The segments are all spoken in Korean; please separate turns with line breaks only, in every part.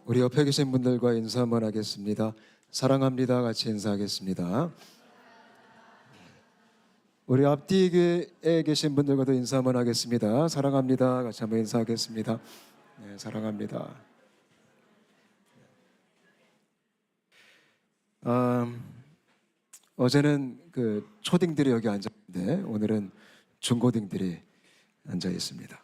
우리 옆에 계신 분들과 인사 한번 하겠습니다. 사랑합니다. 같이 인사하겠습니다. 우리 앞뒤에 계신 분들과도 인사 한번 하겠습니다. 사랑합니다. 같이 한번 인사하겠습니다. 네, 사랑합니다. 아, 어제는 그 초딩들이 여기 앉았는데 오늘은 중고딩들이 앉아 있습니다.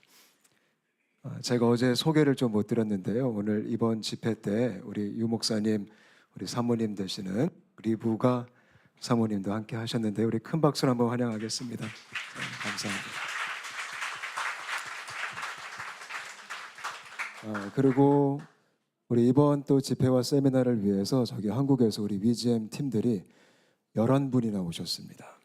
제가 어제 소개를 좀 못 드렸는데요. 오늘 이번 집회 때 우리 유 목사님, 우리 사모님 되시는 리브가 사모님도 함께 하셨는데 우리 큰 박수로 한번 환영하겠습니다. 네, 감사합니다. 그리고 우리 이번 또 집회와 세미나를 위해서 저기 한국에서 우리 위지엠 팀들이 11분이나 오셨습니다.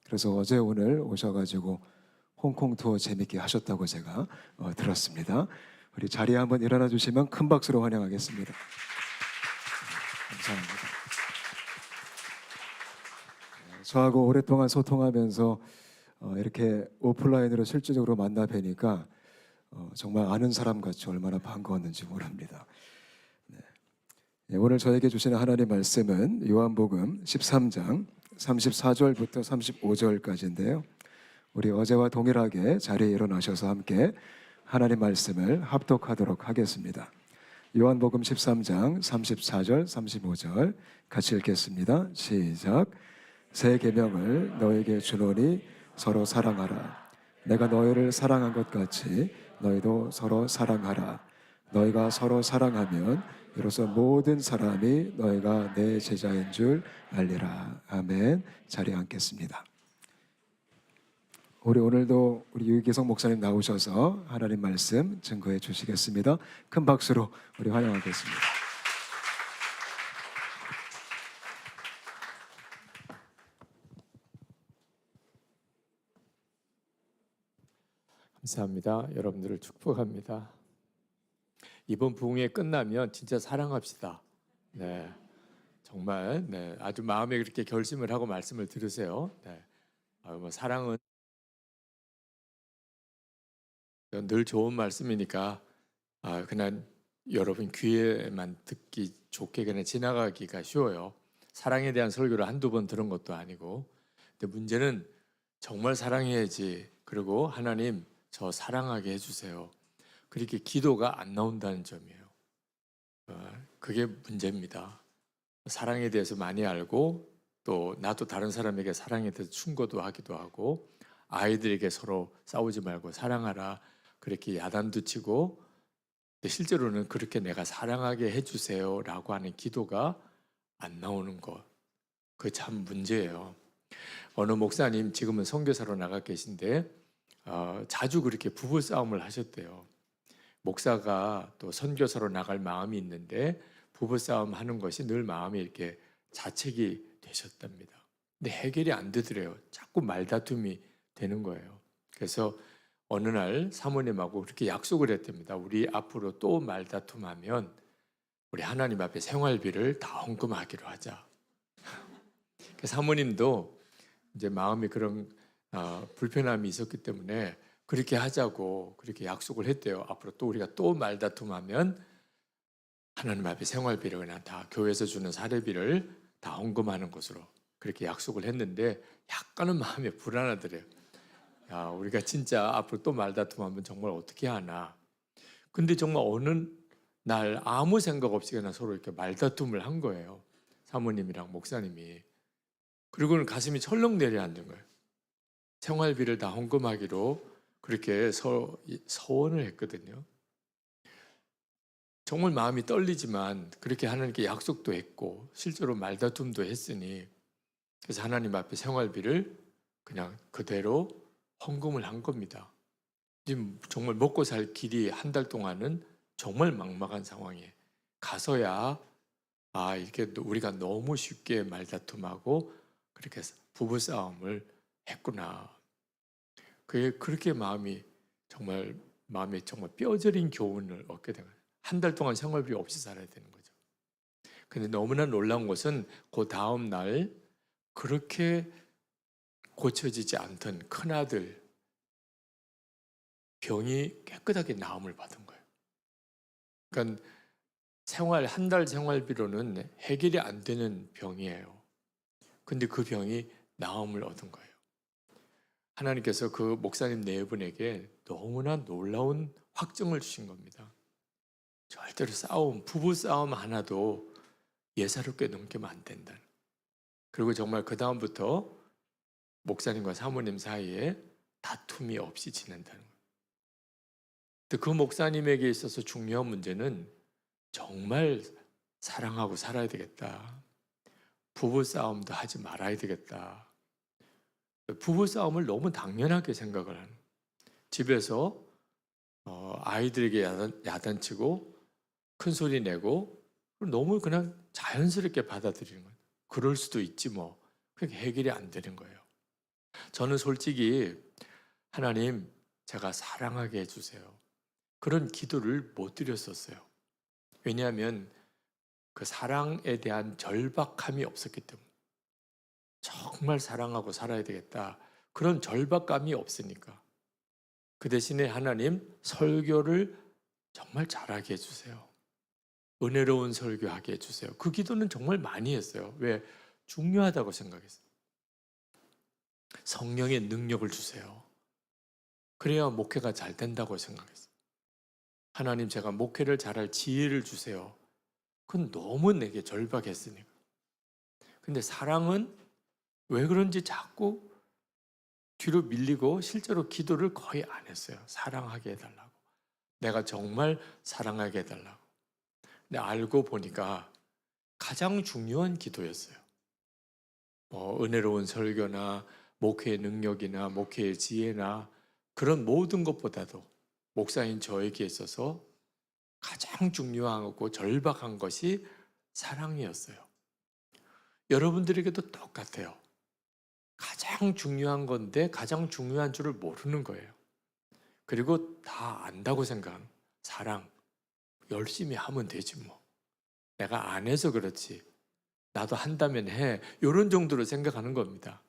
그래서 어제 오늘 오셔가지고 홍콩 투어 재밌게 하셨다고 제가 들었습니다. 우리 자리에 한번 일어나 주시면 큰 박수로 환영하겠습니다. 감사합니다. 저하고 오랫동안 소통하면서 이렇게 오프라인으로 실질적으로 만나 뵈니까 정말 아는 사람 같이 얼마나 반가웠는지 모릅니다. 네, 오늘 저에게 주시는 하나님 말씀은 요한복음 13장 34절부터 35절까지인데요. 우리 어제와 동일하게 자리에 일어나셔서 함께 하나님 말씀을 합독하도록 하겠습니다. 요한복음 13장 34절 35절 같이 읽겠습니다. 시작. 새 계명을 너에게 주노니 서로 사랑하라. 내가 너희를 사랑한 것 같이 너희도 서로 사랑하라. 너희가 서로 사랑하면 이로써 모든 사람이 너희가 내 제자인 줄 알리라. 아멘. 자리에 앉겠습니다. 우리 오늘도 우리 유기성 목사님 나오셔서 하나님 말씀 증거해 주시겠습니다. 큰 박수로 우리 환영하겠습니다.
감사합니다. 여러분들을 축복합니다. 이번 부흥회 끝나면 진짜 사랑합시다. 네, 정말 아주 마음에 그렇게 결심을 하고 말씀을 들으세요. 네, 사랑은 늘 좋은 말씀이니까 그냥 여러분 귀에만 듣기 좋게 그냥 지나가기가 쉬워요. 사랑에 대한 설교를 한두 번 들은 것도 아니고. 근데 문제는 정말 사랑해야지. 그리고 하나님 저 사랑하게 해주세요. 그렇게 기도가 안 나온다는 점이에요. 그게 문제입니다. 사랑에 대해서 많이 알고 또 나도 다른 사람에게 사랑에 대해서 충고도 하기도 하고 아이들에게 서로 싸우지 말고 사랑하라 그렇게 야단도 치고 실제로는 그렇게 내가 사랑하게 해주세요 라고 하는 기도가 안 나오는 것, 그게 참 문제예요. 어느 목사님 지금은 선교사로 나가 계신데 자주 그렇게 부부싸움을 하셨대요. 목사가 또 선교사로 나갈 마음이 있는데 부부싸움 하는 것이 늘 마음이 이렇게 자책이 되셨답니다. 근데 해결이 안 되더래요. 자꾸 말다툼이 되는 거예요. 그래서 어느 날 사모님하고 그렇게 약속을 했답니다. 우리 앞으로 또 말다툼하면 우리 하나님 앞에 생활비를 다 헌금하기로 하자. 사모님도 이제 마음이 그런 불편함이 있었기 때문에 그렇게 하자고 그렇게 약속을 했대요. 앞으로 또 우리가 또 말다툼하면 하나님 앞에 생활비를 그냥 다 교회에서 주는 사례비를 다 헌금하는 것으로 그렇게 약속을 했는데 약간은 마음이 불안하더래요. 야, 우리가 진짜 앞으로 또 말다툼하면 정말 어떻게 하나. 근데 정말 어느 날 아무 생각 없이 그냥 서로 이렇게 말다툼을 한 거예요. 사모님이랑 목사님이. 그리고는 가슴이 철렁 내려앉은 거예요. 생활비를 다 헌금하기로 그렇게 서원을 했거든요. 정말 마음이 떨리지만 그렇게 하나님께 약속도 했고 실제로 말다툼도 했으니 그래서 하나님 앞에 생활비를 그냥 그대로 헌금을 한 겁니다. 지금 정말 먹고 살 길이 한 달 동안은 정말 막막한 상황에 가서야 이렇게 우리가 너무 쉽게 말다툼하고 그렇게 부부싸움을 했구나. 그렇게 마음에 정말 뼈저린 교훈을 얻게 된 거예요. 한 달 동안 생활비 없이 살아야 되는 거죠. 근데 너무나 놀라운 것은 그 다음 날 그렇게 고쳐지지 않던 큰아들 병이 깨끗하게 나음을 받은 거예요. 그러니까 한 달 생활비로는 해결이 안 되는 병이에요. 근데 그 병이 나음을 얻은 거예요. 하나님께서 그 목사님 네 분에게 너무나 놀라운 확증을 주신 겁니다. 절대로 부부 싸움 하나도 예사롭게 넘기면 안 된다. 그리고 정말 그 다음부터 목사님과 사모님 사이에 다툼이 없이 지낸다는 거예요. 그 목사님에게 있어서 중요한 문제는 정말 사랑하고 살아야 되겠다. 부부 싸움도 하지 말아야 되겠다. 부부 싸움을 너무 당연하게 생각을 하는. 집에서 아이들에게 야단치고 큰 소리 내고 너무 그냥 자연스럽게 받아들이는 거예요. 그럴 수도 있지 뭐. 그게 해결이 안 되는 거예요. 저는 솔직히 하나님, 제가 사랑하게 해주세요. 그런 기도를 못 드렸었어요. 왜냐하면 그 사랑에 대한 절박함이 없었기 때문에. 정말 사랑하고 살아야 되겠다. 그런 절박감이 없으니까. 그 대신에 하나님, 설교를 정말 잘하게 해주세요. 은혜로운 설교하게 해주세요. 그 기도는 정말 많이 했어요. 왜? 중요하다고 생각했어요. 성령의 능력을 주세요. 그래야 목회가 잘 된다고 생각했어요. 하나님, 제가 목회를 잘할 지혜를 주세요. 그건 너무 내게 절박했으니까. 근데 사랑은 왜 그런지 자꾸 뒤로 밀리고 실제로 기도를 거의 안 했어요. 사랑하게 해달라고. 내가 정말 사랑하게 해달라고. 근데 알고 보니까 가장 중요한 기도였어요. 은혜로운 설교나 목회의 능력이나 목회의 지혜나 그런 모든 것보다도 목사인 저에게 있어서 가장 중요하고 절박한 것이 사랑이었어요. 여러분들에게도 똑같아요. 가장 중요한 건데 가장 중요한 줄을 모르는 거예요. 그리고 다 안다고 생각하는 사랑. 열심히 하면 되지 뭐. 내가 안 해서 그렇지. 나도 한다면 해. 이런 정도로 생각하는 겁니다.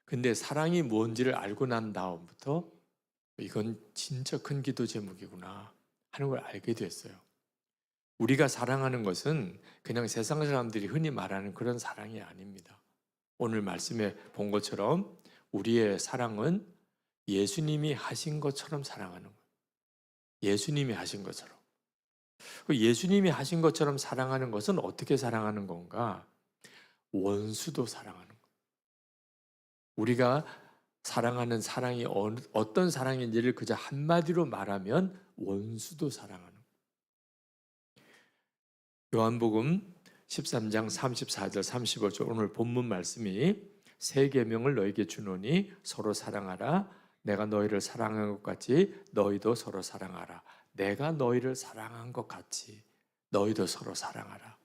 근데 사랑이 뭔지를 알고 난 다음부터 이건 진짜 큰 기도 제목이구나 하는 걸 알게 됐어요. 우리가 사랑하는 것은 그냥 세상 사람들이 흔히 말하는 그런 사랑이 아닙니다. 오늘 말씀에 본 것처럼 우리의 사랑은 예수님이 하신 것처럼 사랑하는 거예요. 예수님이 하신 것처럼. 예수님이 하신 것처럼 사랑하는 것은 어떻게 사랑하는 건가? 원수도 사랑하는 거예요. 우리가 사랑하는 사랑이 어떤 사랑인지를 그저 한마디로 말하면 원수도 사랑하는 거예요. 요한복음 13장 34절 35절 오늘 본문 말씀이 새 계명을 너에게 주노니 서로 사랑하라. 내가 너희를 사랑한 것 같이 너희도 서로 사랑하라. 내가 너희를 사랑한 것 같이 너희도 서로 사랑하라.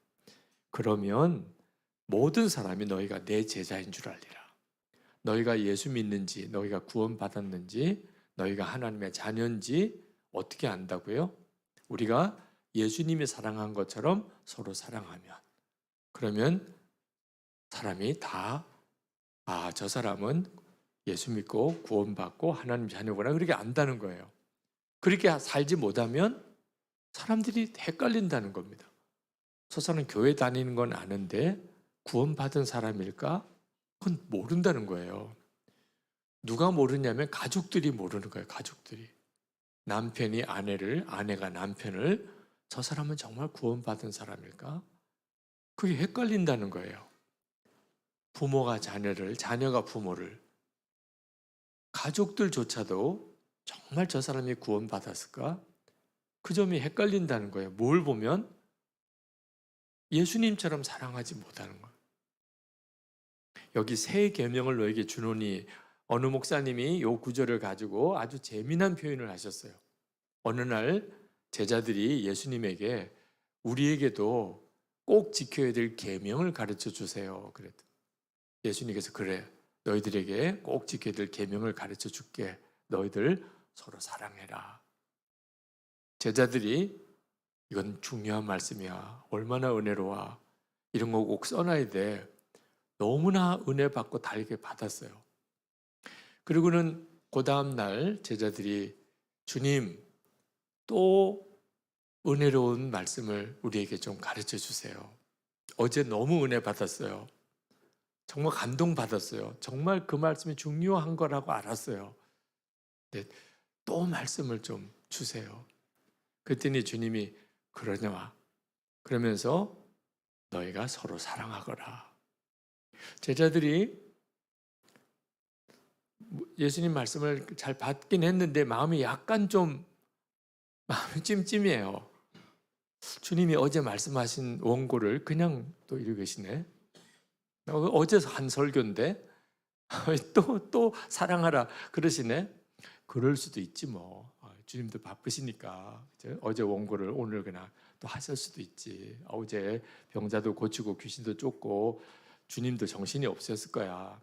그러면 모든 사람이 너희가 내 제자인 줄 알리라. 너희가 예수 믿는지, 너희가 구원받았는지, 너희가 하나님의 자녀인지 어떻게 안다고요? 우리가 예수님이 사랑한 것처럼 서로 사랑하면, 그러면 사람이 다, 저 사람은 예수 믿고 구원받고 하나님 자녀구나, 그렇게 안다는 거예요. 그렇게 살지 못하면 사람들이 헷갈린다는 겁니다. 저 사람 교회 다니는 건 아는데 구원받은 사람일까? 그건 모른다는 거예요. 누가 모르냐면 가족들이 모르는 거예요. 가족들이. 남편이 아내를, 아내가 남편을, 저 사람은 정말 구원받은 사람일까? 그게 헷갈린다는 거예요. 부모가 자녀를, 자녀가 부모를. 가족들조차도 정말 저 사람이 구원받았을까? 그 점이 헷갈린다는 거예요. 뭘 보면? 예수님처럼 사랑하지 못하는 거예요. 여기 새 계명을 너에게 주노니, 어느 목사님이 이 구절을 가지고 아주 재미난 표현을 하셨어요. 어느 날 제자들이 예수님에게 우리에게도 꼭 지켜야 될 계명을 가르쳐 주세요. 그랬더니 예수님께서 그래, 너희들에게 꼭 지켜야 될 계명을 가르쳐 줄게. 너희들 서로 사랑해라. 제자들이 이건 중요한 말씀이야. 얼마나 은혜로워. 이런 거 꼭 써놔야 돼. 너무나 은혜 받고 달게 받았어요. 그리고는 그 다음 날 제자들이 주님 또 은혜로운 말씀을 우리에게 좀 가르쳐 주세요. 어제 너무 은혜 받았어요. 정말 감동받았어요. 정말 그 말씀이 중요한 거라고 알았어요. 근데 또 말씀을 좀 주세요. 그랬더니 주님이 그러냐 그러면서 너희가 서로 사랑하거라. 제자들이 예수님 말씀을 잘 받긴 했는데 마음이 약간 좀 마음이 찜찜해요. 주님이 어제 말씀하신 원고를 그냥 또 읽으시네. 어제 한 설교인데 또 사랑하라 그러시네. 그럴 수도 있지 뭐. 주님도 바쁘시니까 그죠? 어제 원고를 오늘 그냥 또 하실 수도 있지. 어제 병자도 고치고 귀신도 쫓고 주님도 정신이 없었을 거야.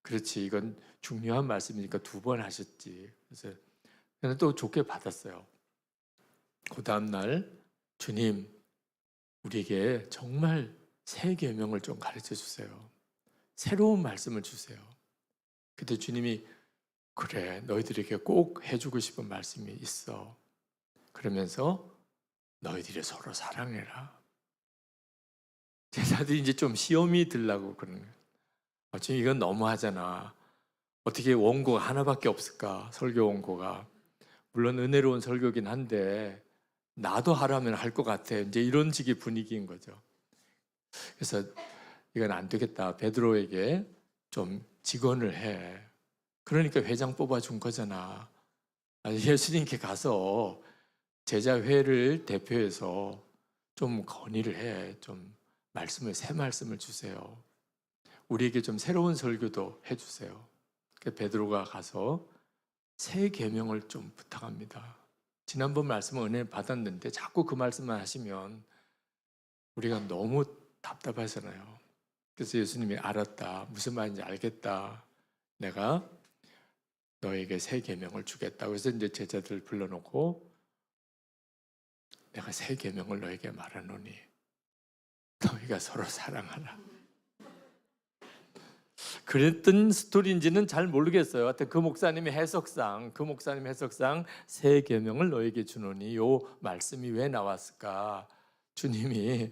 그렇지, 이건 중요한 말씀이니까 2번 하셨지. 그래서 그냥 또 좋게 받았어요. 그 다음 날 주님 우리에게 정말 새 계명을 좀 가르쳐 주세요. 새로운 말씀을 주세요. 그때 주님이 그래, 너희들에게 꼭 해주고 싶은 말씀이 있어. 그러면서 너희들이 서로 사랑해라. 제자들이 이제 좀 시험이 들라고 그러는 거예요. 지금 이건 너무하잖아. 어떻게 원고가 하나밖에 없을까? 설교 원고가. 물론 은혜로운 설교긴 한데 나도 하라면 할 것 같아. 이제 이런 식의 분위기인 거죠. 그래서 이건 안 되겠다. 베드로에게 좀 직언을 해. 그러니까 회장 뽑아준 거잖아. 예수님께 가서 제자회를 대표해서 좀 건의를 해. 좀 새 말씀을 주세요. 우리에게 좀 새로운 설교도 해주세요. 베드로가 가서 새 계명을 좀 부탁합니다. 지난번 말씀은 은혜 받았는데 자꾸 그 말씀만 하시면 우리가 너무 답답하잖아요. 그래서 예수님이 알았다. 무슨 말인지 알겠다. 내가 너에게 새 계명을 주겠다. 그래서 이제 제자들 불러놓고 내가 새 계명을 너에게 말하노니 너희가 서로 사랑하라. 그랬던 스토리인지는 잘 모르겠어요. 하여튼 그 목사님의 해석상 새 계명을 너에게 주노니 요 말씀이 왜 나왔을까? 주님이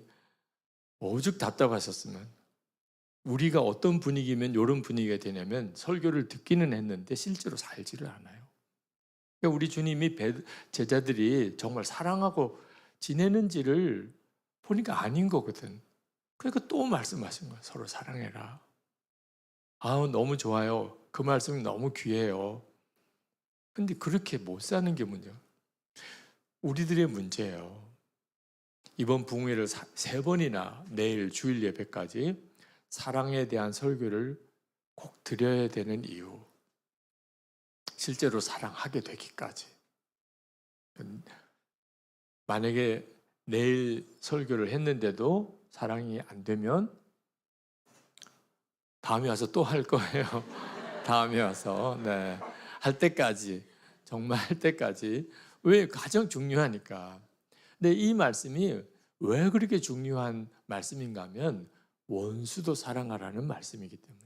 오죽 답답하셨으면 우리가 어떤 분위기면 이런 분위기가 되냐면 설교를 듣기는 했는데 실제로 살지를 않아요. 그러니까 우리 주님이 제자들이 정말 사랑하고 지내는지를 보니까 아닌 거거든. 그러니까 또 말씀하신 거예요. 서로 사랑해라. 너무 좋아요. 그 말씀이 너무 귀해요. 근데 그렇게 못 사는 게 문제예요. 우리들의 문제예요. 이번 부흥회를 3번이나 내일 주일 예배까지 사랑에 대한 설교를 꼭 드려야 되는 이유. 실제로 사랑하게 되기까지. 만약에 내일 설교를 했는데도 사랑이 안 되면 다음에 와서 또 할 거예요. 다음에 와서 할 때까지 정말 할 때까지. 왜? 가장 중요하니까. 근데 이 말씀이 왜 그렇게 중요한 말씀인가 하면 원수도 사랑하라는 말씀이기 때문에.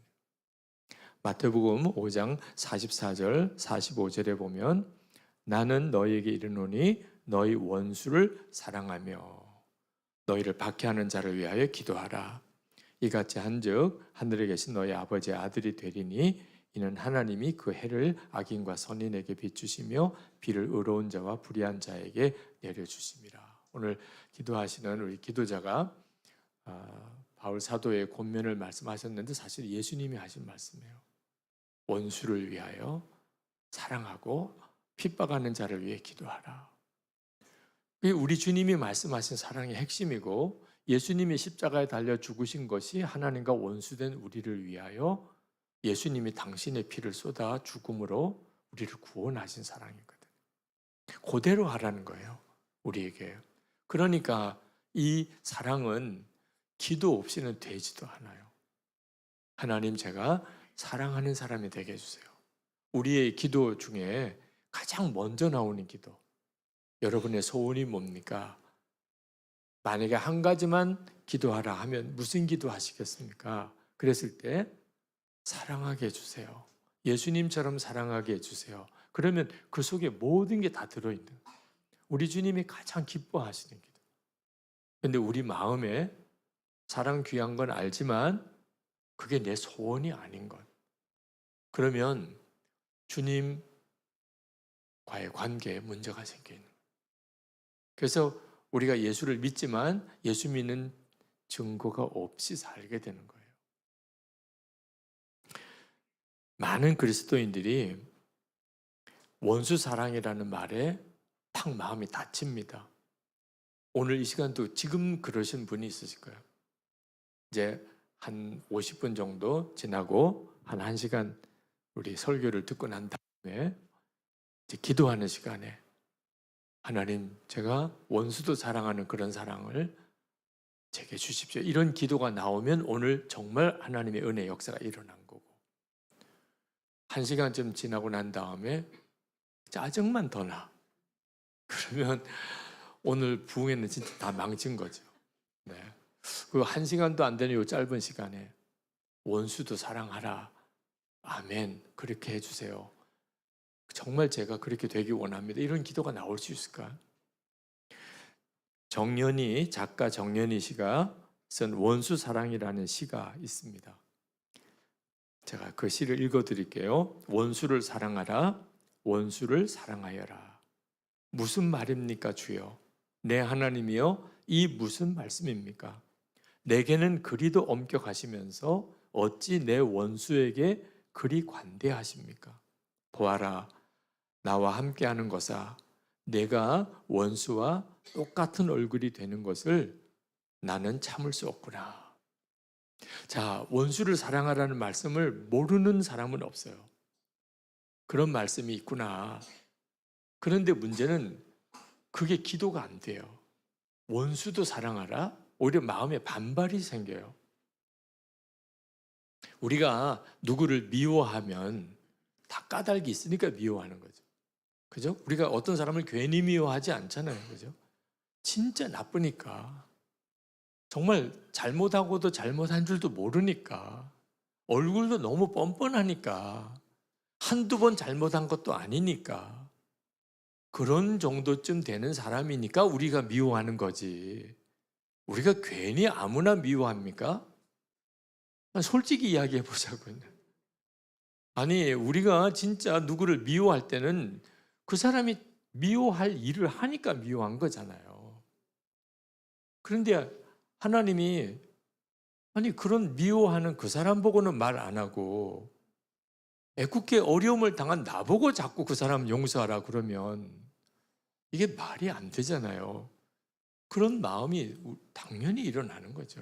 마태복음 5장 44절 45절에 보면 나는 너희에게 이르노니 너희 원수를 사랑하며 너희를 박해하는 자를 위하여 기도하라. 이같이 한즉 하늘에 계신 너희 아버지의 아들이 되리니 이는 하나님이 그 해를 악인과 선인에게 비추시며 비를 의로운 자와 불의한 자에게 내려주심이라. 오늘 기도하시는 우리 기도자가 바울 사도의 권면을 말씀하셨는데 사실 예수님이 하신 말씀이에요. 원수를 위하여 사랑하고 핍박하는 자를 위해 기도하라. 그게 우리 주님이 말씀하신 사랑의 핵심이고 예수님이 십자가에 달려 죽으신 것이 하나님과 원수된 우리를 위하여 예수님이 당신의 피를 쏟아 죽음으로 우리를 구원하신 사랑이거든. 그대로 하라는 거예요. 우리에게. 그러니까 이 사랑은 기도 없이는 되지도 않아요. 하나님, 제가 사랑하는 사람이 되게 해주세요. 우리의 기도 중에 가장 먼저 나오는 기도. 여러분의 소원이 뭡니까? 만약에 한 가지만 기도하라 하면 무슨 기도 하시겠습니까? 그랬을 때 사랑하게 해주세요. 예수님처럼 사랑하게 해주세요. 그러면 그 속에 모든 게 다 들어있는 거예요. 우리 주님이 가장 기뻐하시는 기도. 근데 우리 마음에 사랑 귀한 건 알지만 그게 내 소원이 아닌 것. 그러면 주님과의 관계에 문제가 생기는 거예요. 그래서 우리가 예수를 믿지만 예수 믿는 증거가 없이 살게 되는 거예요. 많은 그리스도인들이 원수 사랑이라는 말에 탁 마음이 다칩니다. 오늘 이 시간도 지금 그러신 분이 있으실 거예요. 이제 한 50분 정도 지나고 한 1시간 우리 설교를 듣고 난 다음에 이제 기도하는 시간에 하나님, 제가 원수도 사랑하는 그런 사랑을 제게 주십시오. 이런 기도가 나오면 오늘 정말 하나님의 은혜 역사가 일어난 거고, 1시간쯤 지나고 난 다음에 짜증만 더 나. 그러면 오늘 부흥회는 진짜 다 망친 거죠. 네. 그 1시간도 안 되는 이 짧은 시간에 원수도 사랑하라. 아멘. 그렇게 해주세요. 정말 제가 그렇게 되기 원합니다. 이런 기도가 나올 수 있을까? 작가 정연희 씨가 쓴 원수 사랑이라는 시가 있습니다. 제가 그 시를 읽어드릴게요. 원수를 사랑하라. 원수를 사랑하여라. 무슨 말입니까, 주여? 내 하나님이여, 이 무슨 말씀입니까? 내게는 그리도 엄격하시면서 어찌 내 원수에게 그리 관대하십니까? 보아라, 나와 함께하는 것아, 내가 원수와 똑같은 얼굴이 되는 것을 나는 참을 수 없구나. 자, 원수를 사랑하라는 말씀을 모르는 사람은 없어요. 그런 말씀이 있구나. 그런데 문제는 그게 기도가 안 돼요. 원수도 사랑하라? 오히려 마음에 반발이 생겨요. 우리가 누구를 미워하면 다 까닭이 있으니까 미워하는 거죠. 그죠? 우리가 어떤 사람을 괜히 미워하지 않잖아요. 그죠? 진짜 나쁘니까. 정말 잘못하고도 잘못한 줄도 모르니까. 얼굴도 너무 뻔뻔하니까. 한두 번 잘못한 것도 아니니까. 그런 정도쯤 되는 사람이니까 우리가 미워하는 거지. 우리가 괜히 아무나 미워합니까? 솔직히 이야기해 보자고요. 아니, 우리가 진짜 누구를 미워할 때는 그 사람이 미워할 일을 하니까 미워한 거잖아요. 그런데 하나님이 아니 그런 미워하는 그 사람 보고는 말 안 하고 애꿎게 어려움을 당한 나보고 자꾸 그 사람 용서하라 그러면 이게 말이 안 되잖아요. 그런 마음이 당연히 일어나는 거죠.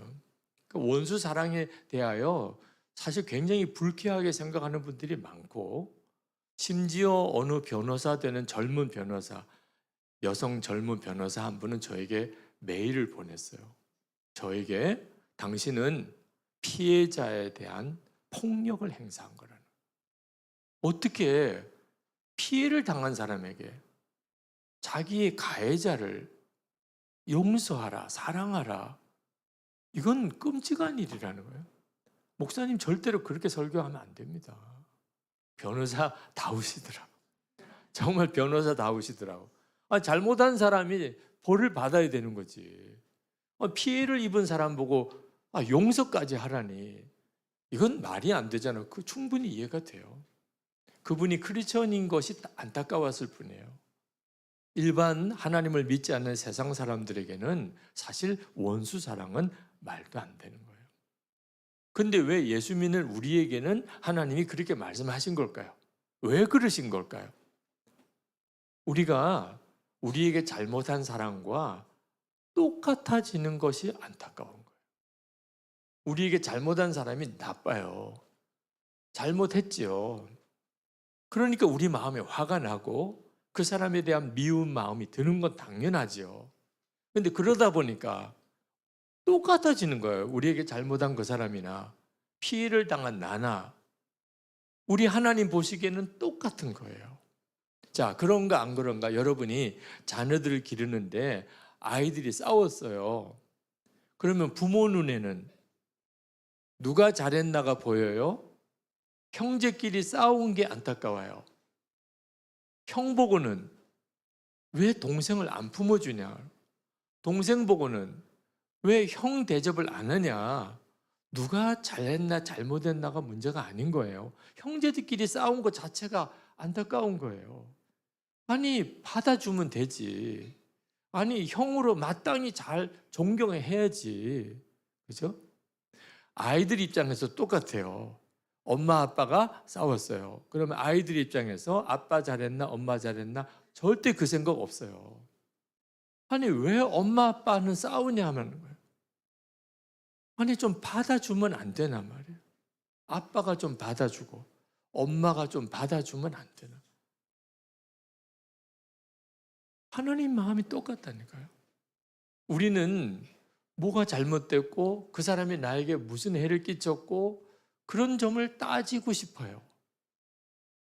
그러니까 원수 사랑에 대하여 사실 굉장히 불쾌하게 생각하는 분들이 많고, 심지어 어느 변호사 되는 젊은 변호사, 여성 젊은 변호사 한 분은 저에게 메일을 보냈어요. 저에게 당신은 피해자에 대한 폭력을 행사한 거라는. 어떻게 피해를 당한 사람에게 자기의 가해자를 용서하라, 사랑하라. 이건 끔찍한 일이라는 거예요. 목사님 절대로 그렇게 설교하면 안 됩니다. 변호사다우시더라고. 정말 변호사다우시더라고. 잘못한 사람이 벌을 받아야 되는 거지. 피해를 입은 사람 보고 용서까지 하라니. 이건 말이 안 되잖아요. 그 충분히 이해가 돼요. 그분이 크리스천인 것이 안타까웠을 뿐이에요. 일반 하나님을 믿지 않는 세상 사람들에게는 사실 원수 사랑은 말도 안 되는 거예요. 근데 왜 예수 믿는 우리에게는 하나님이 그렇게 말씀하신 걸까요? 왜 그러신 걸까요? 우리가 우리에게 잘못한 사람과 똑같아지는 것이 안타까운 거예요. 우리에게 잘못한 사람이 나빠요. 잘못했지요. 그러니까 우리 마음에 화가 나고 그 사람에 대한 미운 마음이 드는 건 당연하지요. 그런데 그러다 보니까 똑같아지는 거예요. 우리에게 잘못한 그 사람이나 피해를 당한 나나 우리 하나님 보시기에는 똑같은 거예요. 자, 그런가 안 그런가? 여러분이 자녀들을 기르는데 아이들이 싸웠어요. 그러면 부모 눈에는 누가 잘했나가 보여요? 형제끼리 싸운 게 안타까워요. 형 보고는 왜 동생을 안 품어주냐? 동생 보고는 왜 형 대접을 안 하냐? 누가 잘했나 잘못했나가 문제가 아닌 거예요. 형제들끼리 싸운 것 자체가 안타까운 거예요. 아니, 받아주면 되지. 아니, 형으로 마땅히 잘 존경해야지. 그죠? 아이들 입장에서 똑같아요. 엄마 아빠가 싸웠어요. 그러면 아이들 입장에서 아빠 잘했나 엄마 잘했나 절대 그 생각 없어요. 아니, 왜 엄마 아빠는 싸우냐 하는 거예요. 아니, 좀 받아주면 안 되나 말이에요. 아빠가 좀 받아주고 엄마가 좀 받아주면 안 되나. 하나님 마음이 똑같다니까요. 우리는 뭐가 잘못됐고 그 사람이 나에게 무슨 해를 끼쳤고 그런 점을 따지고 싶어요.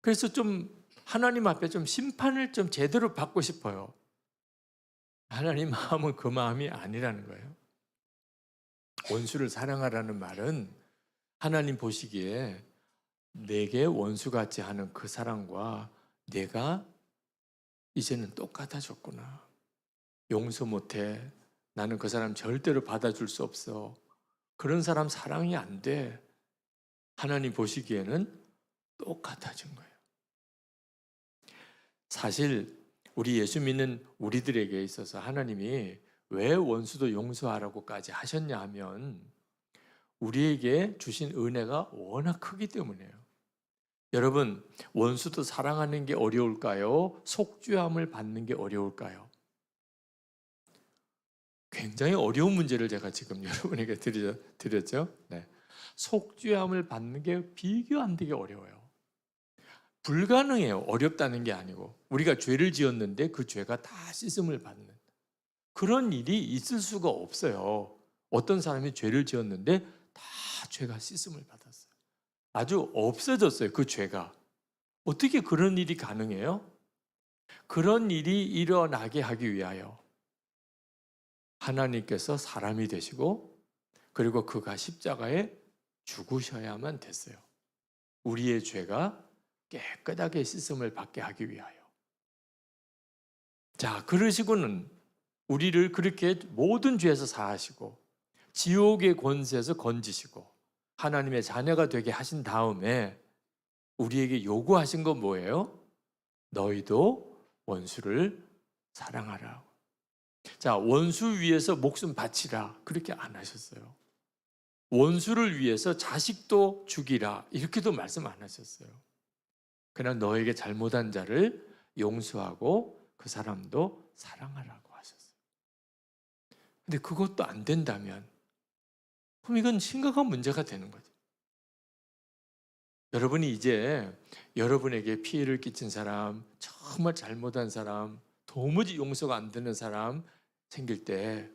그래서 좀 하나님 앞에 좀 심판을 좀 제대로 받고 싶어요. 하나님 마음은 그 마음이 아니라는 거예요. 원수를 사랑하라는 말은 하나님 보시기에 내게 원수같이 하는 그 사람과 내가 이제는 똑같아졌구나. 용서 못해. 나는 그 사람 절대로 받아줄 수 없어. 그런 사람 사랑이 안 돼. 하나님 보시기에는 똑같아진 거예요. 사실 우리 예수 믿는 우리들에게 있어서 하나님이 왜 원수도 용서하라고까지 하셨냐 하면 우리에게 주신 은혜가 워낙 크기 때문이에요. 여러분, 원수도 사랑하는 게 어려울까요? 속죄함을 받는 게 어려울까요? 굉장히 어려운 문제를 제가 지금 여러분에게 드렸죠. 네. 속죄함을 받는 게 비교 안 되게 어려워요. 불가능해요. 어렵다는 게 아니고 우리가 죄를 지었는데 그 죄가 다 씻음을 받는 그런 일이 있을 수가 없어요. 어떤 사람이 죄를 지었는데 다 죄가 씻음을 받았어요. 아주 없어졌어요. 그 죄가. 어떻게 그런 일이 가능해요? 그런 일이 일어나게 하기 위하여 하나님께서 사람이 되시고 그리고 그가 십자가에 죽으셔야만 됐어요. 우리의 죄가 깨끗하게 씻음을 받게 하기 위하여. 자, 그러시고는 우리를 그렇게 모든 죄에서 사하시고 지옥의 권세에서 건지시고 하나님의 자녀가 되게 하신 다음에 우리에게 요구하신 건 뭐예요? 너희도 원수를 사랑하라. 자, 원수 위해서 목숨 바치라. 그렇게 안 하셨어요. 원수를 위해서 자식도 죽이라. 이렇게도 말씀 안 하셨어요. 그냥 너에게 잘못한 자를 용서하고 그 사람도 사랑하라고 하셨어요. 근데 그것도 안 된다면 그럼 이건 심각한 문제가 되는 거죠. 여러분이 이제 여러분에게 피해를 끼친 사람, 정말 잘못한 사람, 도무지 용서가 안 되는 사람 생길 때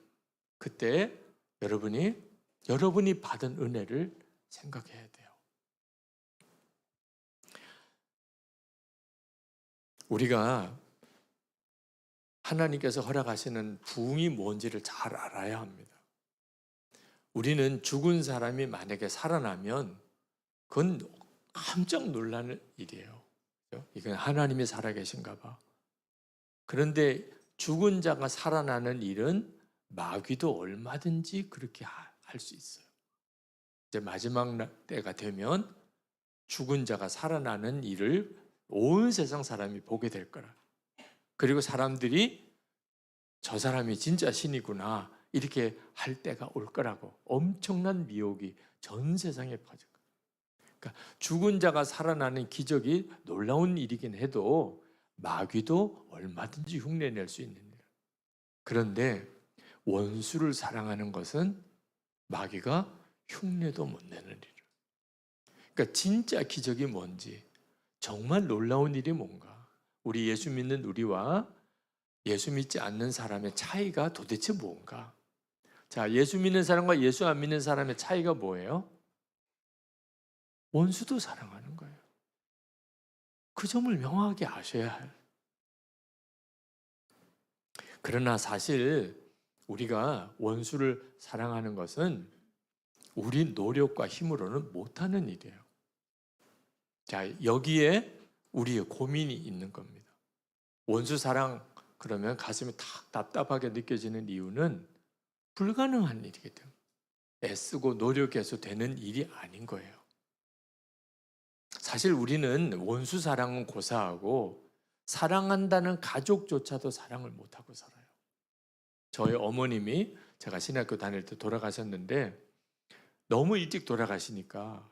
그때 여러분이 받은 은혜를 생각해야 돼요. 우리가 하나님께서 허락하시는 부흥이 뭔지를 잘 알아야 합니다. 우리는 죽은 사람이 만약에 살아나면 그건 깜짝 놀라는 일이에요. 이건 하나님이 살아계신가 봐. 그런데 죽은 자가 살아나는 일은 마귀도 얼마든지 그렇게 할 수 있어요. 이제 마지막 때가 되면 죽은 자가 살아나는 일을 온 세상 사람이 보게 될 거라. 그리고 사람들이 저 사람이 진짜 신이구나 이렇게 할 때가 올 거라고. 엄청난 미혹이 전 세상에 퍼질 거예요. 그러니까 죽은 자가 살아나는 기적이 놀라운 일이긴 해도 마귀도 얼마든지 흉내낼 수 있는 일. 그런데 원수를 사랑하는 것은 마귀가 흉내도 못 내는 일이에요. 그러니까 진짜 기적이 뭔지, 정말 놀라운 일이 뭔가, 우리 예수 믿는 우리와 예수 믿지 않는 사람의 차이가 도대체 뭔가? 자, 예수 믿는 사람과 예수 안 믿는 사람의 차이가 뭐예요? 원수도 사랑하는 거예요. 그 점을 명확하게 아셔야 해요. 그러나 사실 우리가 원수를 사랑하는 것은 우리 노력과 힘으로는 못하는 일이에요. 자, 여기에 우리의 고민이 있는 겁니다. 원수 사랑 그러면 가슴이 탁 답답하게 느껴지는 이유는 불가능한 일이기 때문에 애쓰고 노력해서 되는 일이 아닌 거예요. 사실 우리는 원수 사랑은 고사하고 사랑한다는 가족조차도 사랑을 못하고 살아요. 저희 어머님이 제가 신학교 다닐 때 돌아가셨는데 너무 일찍 돌아가시니까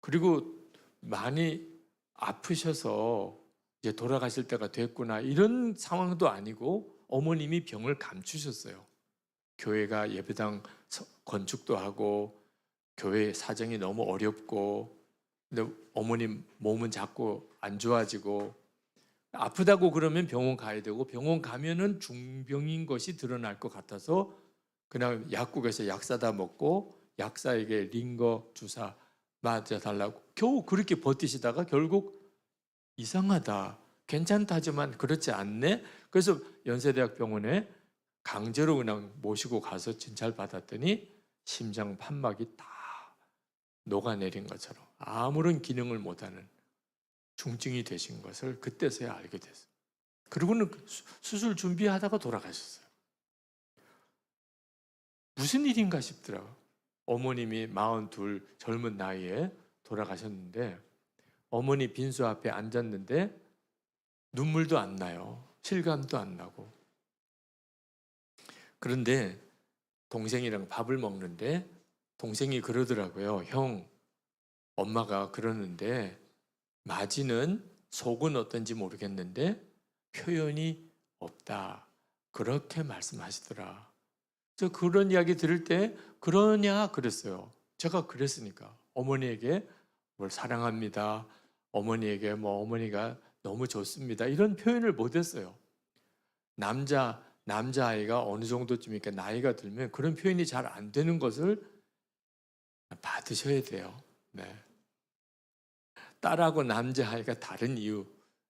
그리고 많이 아프셔서 이제 돌아가실 때가 됐구나 이런 상황도 아니고 어머님이 병을 감추셨어요. 교회가 예배당 건축도 하고 교회 사정이 너무 어렵고 근데 어머님 몸은 자꾸 안 좋아지고 아프다고 그러면 병원 가야 되고 병원 가면은 중병인 것이 드러날 것 같아서 그냥 약국에서 약 사다 먹고 약사에게 링거 주사 맞아달라고 겨우 그렇게 버티시다가 결국 이상하다 괜찮다 하지만 그렇지 않네. 그래서 연세대학병원에 강제로 그냥 모시고 가서 진찰 받았더니 심장 판막이 다 녹아내린 것처럼 아무런 기능을 못하는 중증이 되신 것을 그때서야 알게 됐어요. 그리고는 수술 준비하다가 돌아가셨어요. 무슨 일인가 싶더라고요. 어머님이 42 젊은 나이에 돌아가셨는데 어머니 빈소 앞에 앉았는데 눈물도 안 나요. 실감도 안 나고. 그런데 동생이랑 밥을 먹는데 동생이 그러더라고요. 형, 엄마가 그러는데 맞이는 속은 어떤지 모르겠는데 표현이 없다. 그렇게 말씀하시더라. 저 그런 이야기 들을 때 그러냐 그랬어요. 제가 그랬으니까 어머니에게 뭘 사랑합니다. 어머니에게 뭐 어머니가 너무 좋습니다. 이런 표현을 못했어요. 남자아이가 어느 정도쯤이니까 나이가 들면 그런 표현이 잘 안 되는 것을 받으셔야 돼요. 네. 딸하고 남자아이가 다른 이유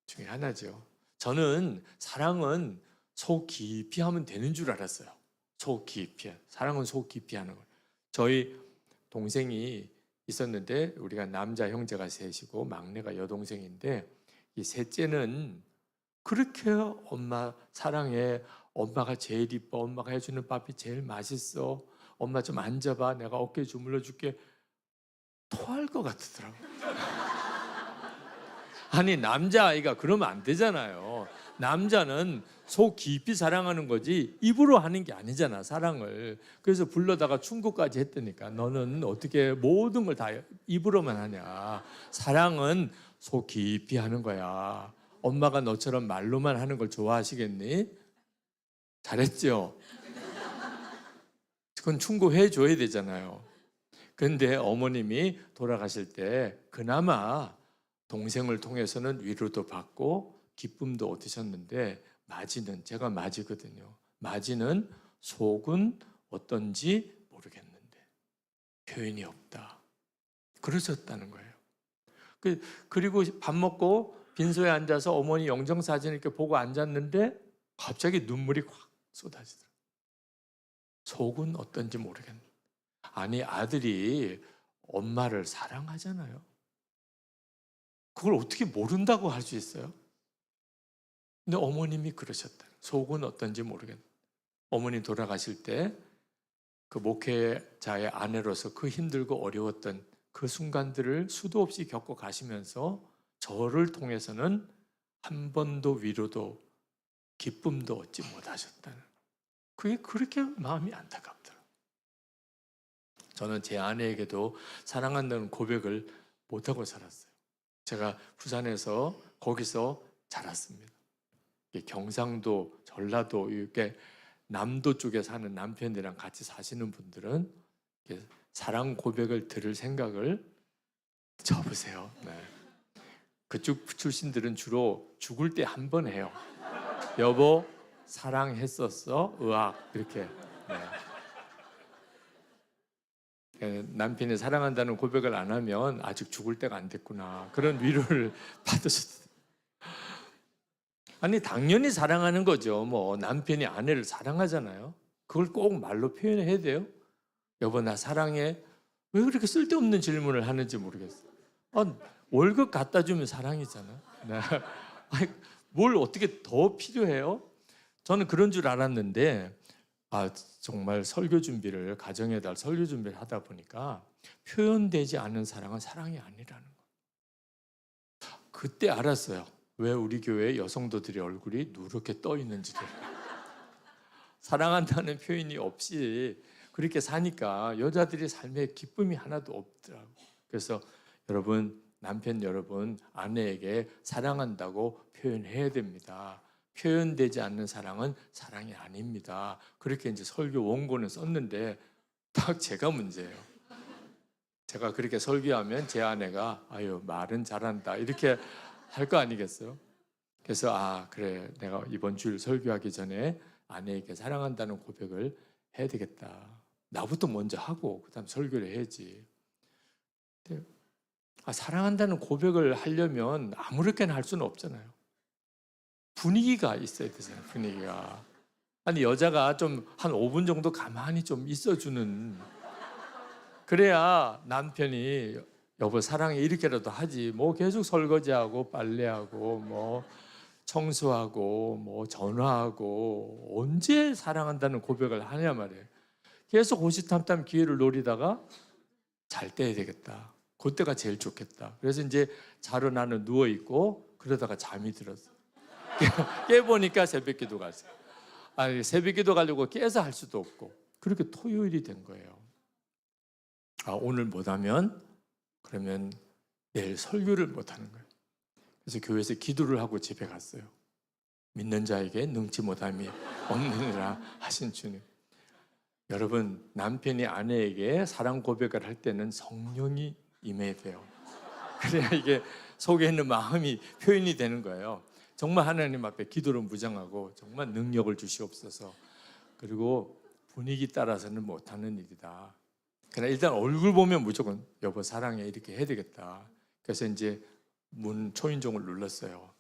중에 하나죠. 저는 사랑은 속 깊이 하면 되는 줄 알았어요. 속 깊이. 사랑은 속 깊이 하는 거예요. 저희 동생이 있었는데 우리가 남자 형제가 셋이고 막내가 여동생인데 이 셋째는 그렇게 엄마 사랑해. 엄마가 제일 이뻐. 엄마가 해주는 밥이 제일 맛있어. 엄마 좀 앉아봐. 내가 어깨 주물러 줄게. 토할 것 같더라고요. 아니 남자아이가 그러면 안 되잖아요. 남자는 속 깊이 사랑하는 거지 입으로 하는 게 아니잖아 사랑을. 그래서 불러다가 충고까지 했다니까. 너는 어떻게 모든 걸 다 입으로만 하냐. 사랑은 속 깊이 하는 거야. 엄마가 너처럼 말로만 하는 걸 좋아하시겠니? 잘했죠? 그건 충고해 줘야 되잖아요. 그런데 어머님이 돌아가실 때 그나마 동생을 통해서는 위로도 받고 기쁨도 얻으셨는데 맞이는 제가 맞이거든요. 맞이는 속은 어떤지 모르겠는데 표현이 없다. 그러셨다는 거예요. 그리고 밥 먹고 빈소에 앉아서 어머니 영정사진 이렇게 보고 앉았는데 갑자기 눈물이 확 쏟아지더라고요. 속은 어떤지 모르겠는데. 아니 아들이 엄마를 사랑하잖아요. 그걸 어떻게 모른다고 할 수 있어요? 근데 어머님이 그러셨다. 속은 어떤지 모르겠는데. 어머니 돌아가실 때 그 목회자의 아내로서 그 힘들고 어려웠던 그 순간들을 수도 없이 겪어 가시면서 저를 통해서는 한 번도 위로도 기쁨도 얻지 못하셨다는. 그게 그렇게 마음이 안타깝더라고요. 저는 제 아내에게도 사랑한다는 고백을 못하고 살았어요. 제가 부산에서 거기서 자랐습니다. 경상도, 전라도 이렇게 남도 쪽에 사는 남편이랑 같이 사시는 분들은 사랑 고백을 들을 생각을 접으세요. 네. 그쪽 출신들은 주로 죽을 때 한 번 해요. 여보 사랑했었어? 으악 이렇게. 네. 남편이 사랑한다는 고백을 안 하면 아직 죽을 때가 안 됐구나 그런 위로를 받으셨어요. 아니 당연히 사랑하는 거죠. 뭐 남편이 아내를 사랑하잖아요. 그걸 꼭 말로 표현해야 돼요. 여보 나 사랑해. 왜 그렇게 쓸데없는 질문을 하는지 모르겠어요. 월급 갖다 주면 사랑이잖아. 네. 아니, 뭘 어떻게 더 필요해요? 저는 그런 줄 알았는데 정말 설교 준비를 가정의 달 설교 준비를 하다 보니까 표현되지 않는 사랑은 사랑이 아니라는 거. 그때 알았어요. 왜 우리 교회 여성도들의 얼굴이 누렇게 떠 있는지를. 사랑한다는 표현이 없이 그렇게 사니까 여자들이 삶에 기쁨이 하나도 없더라고. 그래서 여러분, 남편 여러분, 아내에게 사랑한다고 표현해야 됩니다. 표현되지 않는 사랑은 사랑이 아닙니다. 그렇게 이제 설교 원고는 썼는데 딱 제가 문제예요. 제가 그렇게 설교하면 제 아내가 아유 말은 잘한다 이렇게 할 거 아니겠어요? 그래서 그래 내가 이번 주일 설교하기 전에 아내에게 사랑한다는 고백을 해야 되겠다. 나부터 먼저 하고 그다음 설교를 해야지. 근데 사랑한다는 고백을 하려면 아무렇게나 할 수는 없잖아요. 분위기가 있어야 되잖아요. 분위기가. 아니 여자가 좀 한 5분 정도 가만히 좀 있어주는, 그래야 남편이 여보 사랑해 이렇게라도 하지 뭐 계속 설거지하고 빨래하고 뭐 청소하고 뭐 전화하고 언제 사랑한다는 고백을 하냐 말이에요. 계속 호시탐탐 기회를 노리다가 잘 때야 되겠다. 그때가 제일 좋겠다. 그래서 이제 자러 나는 누워 있고 그러다가 잠이 들었어. 깨보니까 새벽기도 갔어요. 새벽기도 가려고 깨서 할 수도 없고 그렇게 토요일이 된 거예요. 오늘 못하면 그러면 내일 설교를 못하는 거예요. 그래서 교회에서 기도를 하고 집에 갔어요. 믿는 자에게 능치 못함이 없느니라 하신 주님. 여러분, 남편이 아내에게 사랑 고백을 할 때는 성령이 임해야 돼요. 그래야 이게 속에 있는 마음이 표현이 되는 거예요. 정말 하나님 앞에 기도를 무장하고 정말 능력을 주시옵소서. 그리고 분위기 따라서는 못하는 일이다. 그러나 일단 얼굴 보면 무조건 여보 사랑해 이렇게 해야 되겠다. 그래서 이제 문 초인종을 눌렀어요.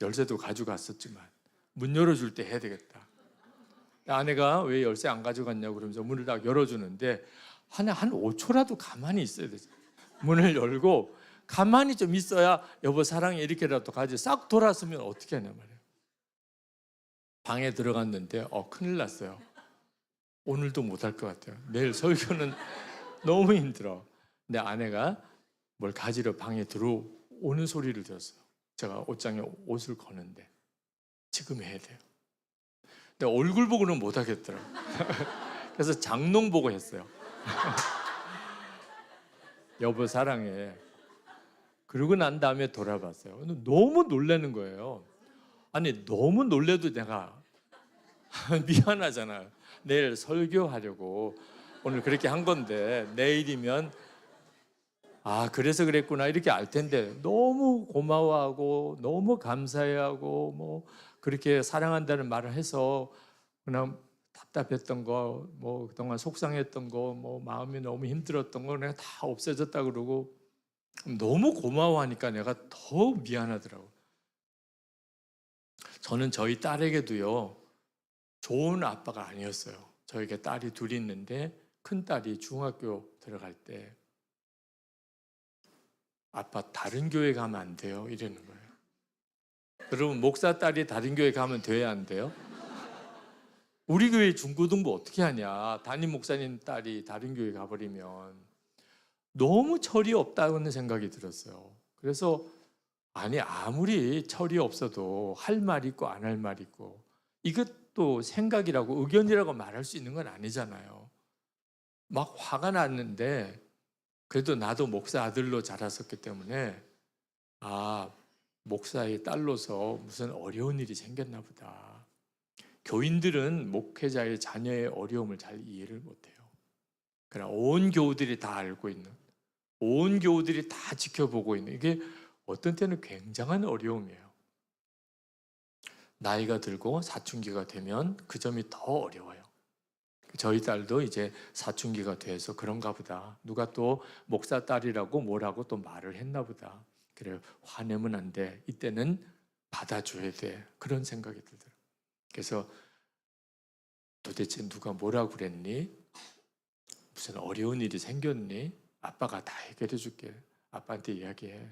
열쇠도 가져갔었지만 문 열어줄 때 해야 되겠다. 아내가 왜 열쇠 안 가져갔냐고 그러면서 문을 딱 열어주는데 한 5초라도 가만히 있어야 되죠. 문을 열고 가만히 좀 있어야 여보 사랑해 이렇게라도 가지. 싹 돌았으면 어떻게 하냐 말이에요. 방에 들어갔는데 큰일 났어요. 오늘도 못할 것 같아요. 내일 설교는 너무 힘들어. 근데 아내가 뭘 가지러 방에 들어오는 소리를 들었어요. 제가 옷장에 옷을 거는데 지금 해야 돼요. 근데 얼굴 보고는 못 하겠더라고요. 그래서 장롱 보고 했어요. 여보 사랑해. 그러고 난 다음에 돌아봤어요. 근데 너무 놀라는 거예요. 아니 너무 놀래도 내가 미안하잖아요. 내일 설교하려고 오늘 그렇게 한 건데 내일이면 그래서 그랬구나 이렇게 알 텐데 너무 고마워하고 너무 감사해하고 뭐 그렇게 사랑한다는 말을 해서 그냥 답답했던 거 뭐 그동안 속상했던 거 뭐 마음이 너무 힘들었던 거 내가 다 없어졌다 그러고 너무 고마워하니까 내가 더 미안하더라고. 저는 저희 딸에게도요 좋은 아빠가 아니었어요. 저에게 딸이 둘이 있는데 큰 딸이 중학교 들어갈 때 아빠 다른 교회 가면 안 돼요 이러는 거예요. 여러분 목사 딸이 다른 교회 가면 돼야 안 돼요? 우리 교회 중고등부 어떻게 하냐. 담임 목사님 딸이 다른 교회 가버리면 너무 철이 없다는 생각이 들었어요. 그래서 아무리 철이 없어도 할 말 있고 안 할 말 있고 이것도 생각이라고 의견이라고 말할 수 있는 건 아니잖아요. 막 화가 났는데 그래도 나도 목사 아들로 자랐었기 때문에 목사의 딸로서 무슨 어려운 일이 생겼나 보다. 교인들은 목회자의 자녀의 어려움을 잘 이해를 못해요. 그러나 온 교우들이 다 알고 있는, 온 교우들이 다 지켜보고 있는 이게 어떤 때는 굉장한 어려움이에요. 나이가 들고 사춘기가 되면 그 점이 더 어려워요. 저희 딸도 이제 사춘기가 돼서 그런가 보다. 누가 또 목사 딸이라고 뭐라고 또 말을 했나 보다. 그래 화내면 안 돼. 이때는 받아줘야 돼. 그런 생각이 들더라고요. 그래서 도대체 누가 뭐라고 그랬니? 무슨 어려운 일이 생겼니? 아빠가 다 해결해 줄게. 아빠한테 이야기해.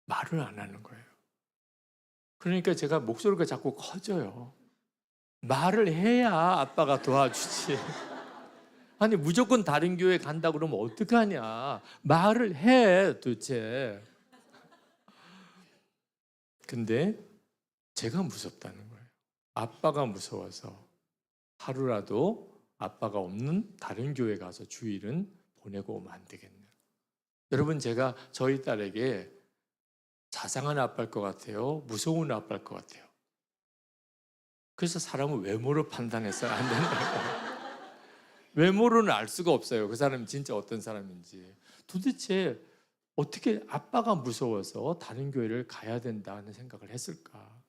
말을 안 하는 거예요. 그러니까 제가 목소리가 자꾸 커져요. 말을 해야 아빠가 도와주지. 아니 무조건 다른 교회 간다 그러면 어떡하냐. 말을 해 도대체. 근데 제가 무섭다는 거예요. 아빠가 무서워서 하루라도 아빠가 없는 다른 교회 가서 주일은 보내고 오면 안 되겠네요. 여러분 제가 저희 딸에게 자상한 아빠일 것 같아요? 무서운 아빠일 것 같아요? 그래서 사람은 외모로 판단해서 안 된다고. 외모로는 알 수가 없어요. 그 사람이 진짜 어떤 사람인지. 도대체 어떻게 아빠가 무서워서 다른 교회를 가야 된다는 생각을 했을까?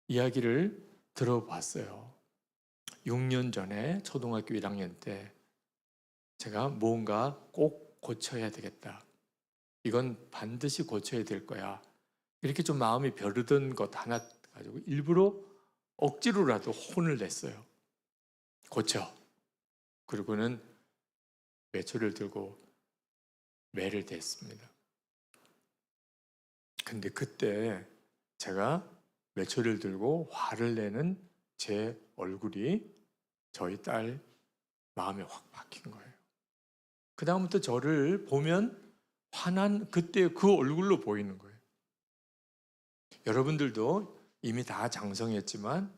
이야기를 들어봤어요. 6년 전에 초등학교 1학년 때 제가 뭔가 꼭 고쳐야 되겠다. 이건 반드시 고쳐야 될 거야. 이렇게 좀 마음이 벼르던 것 하나 가지고 일부러 억지로라도 혼을 냈어요. 고쳐. 그리고는 외초를 들고 매를 댔습니다. 근데 그때 제가 외초를 들고 화를 내는 제 얼굴이 저희 딸 마음에 확 박힌 거예요. 그 다음부터 저를 보면 화난 그때 그 얼굴로 보이는 거예요. 여러분들도 이미 다 장성했지만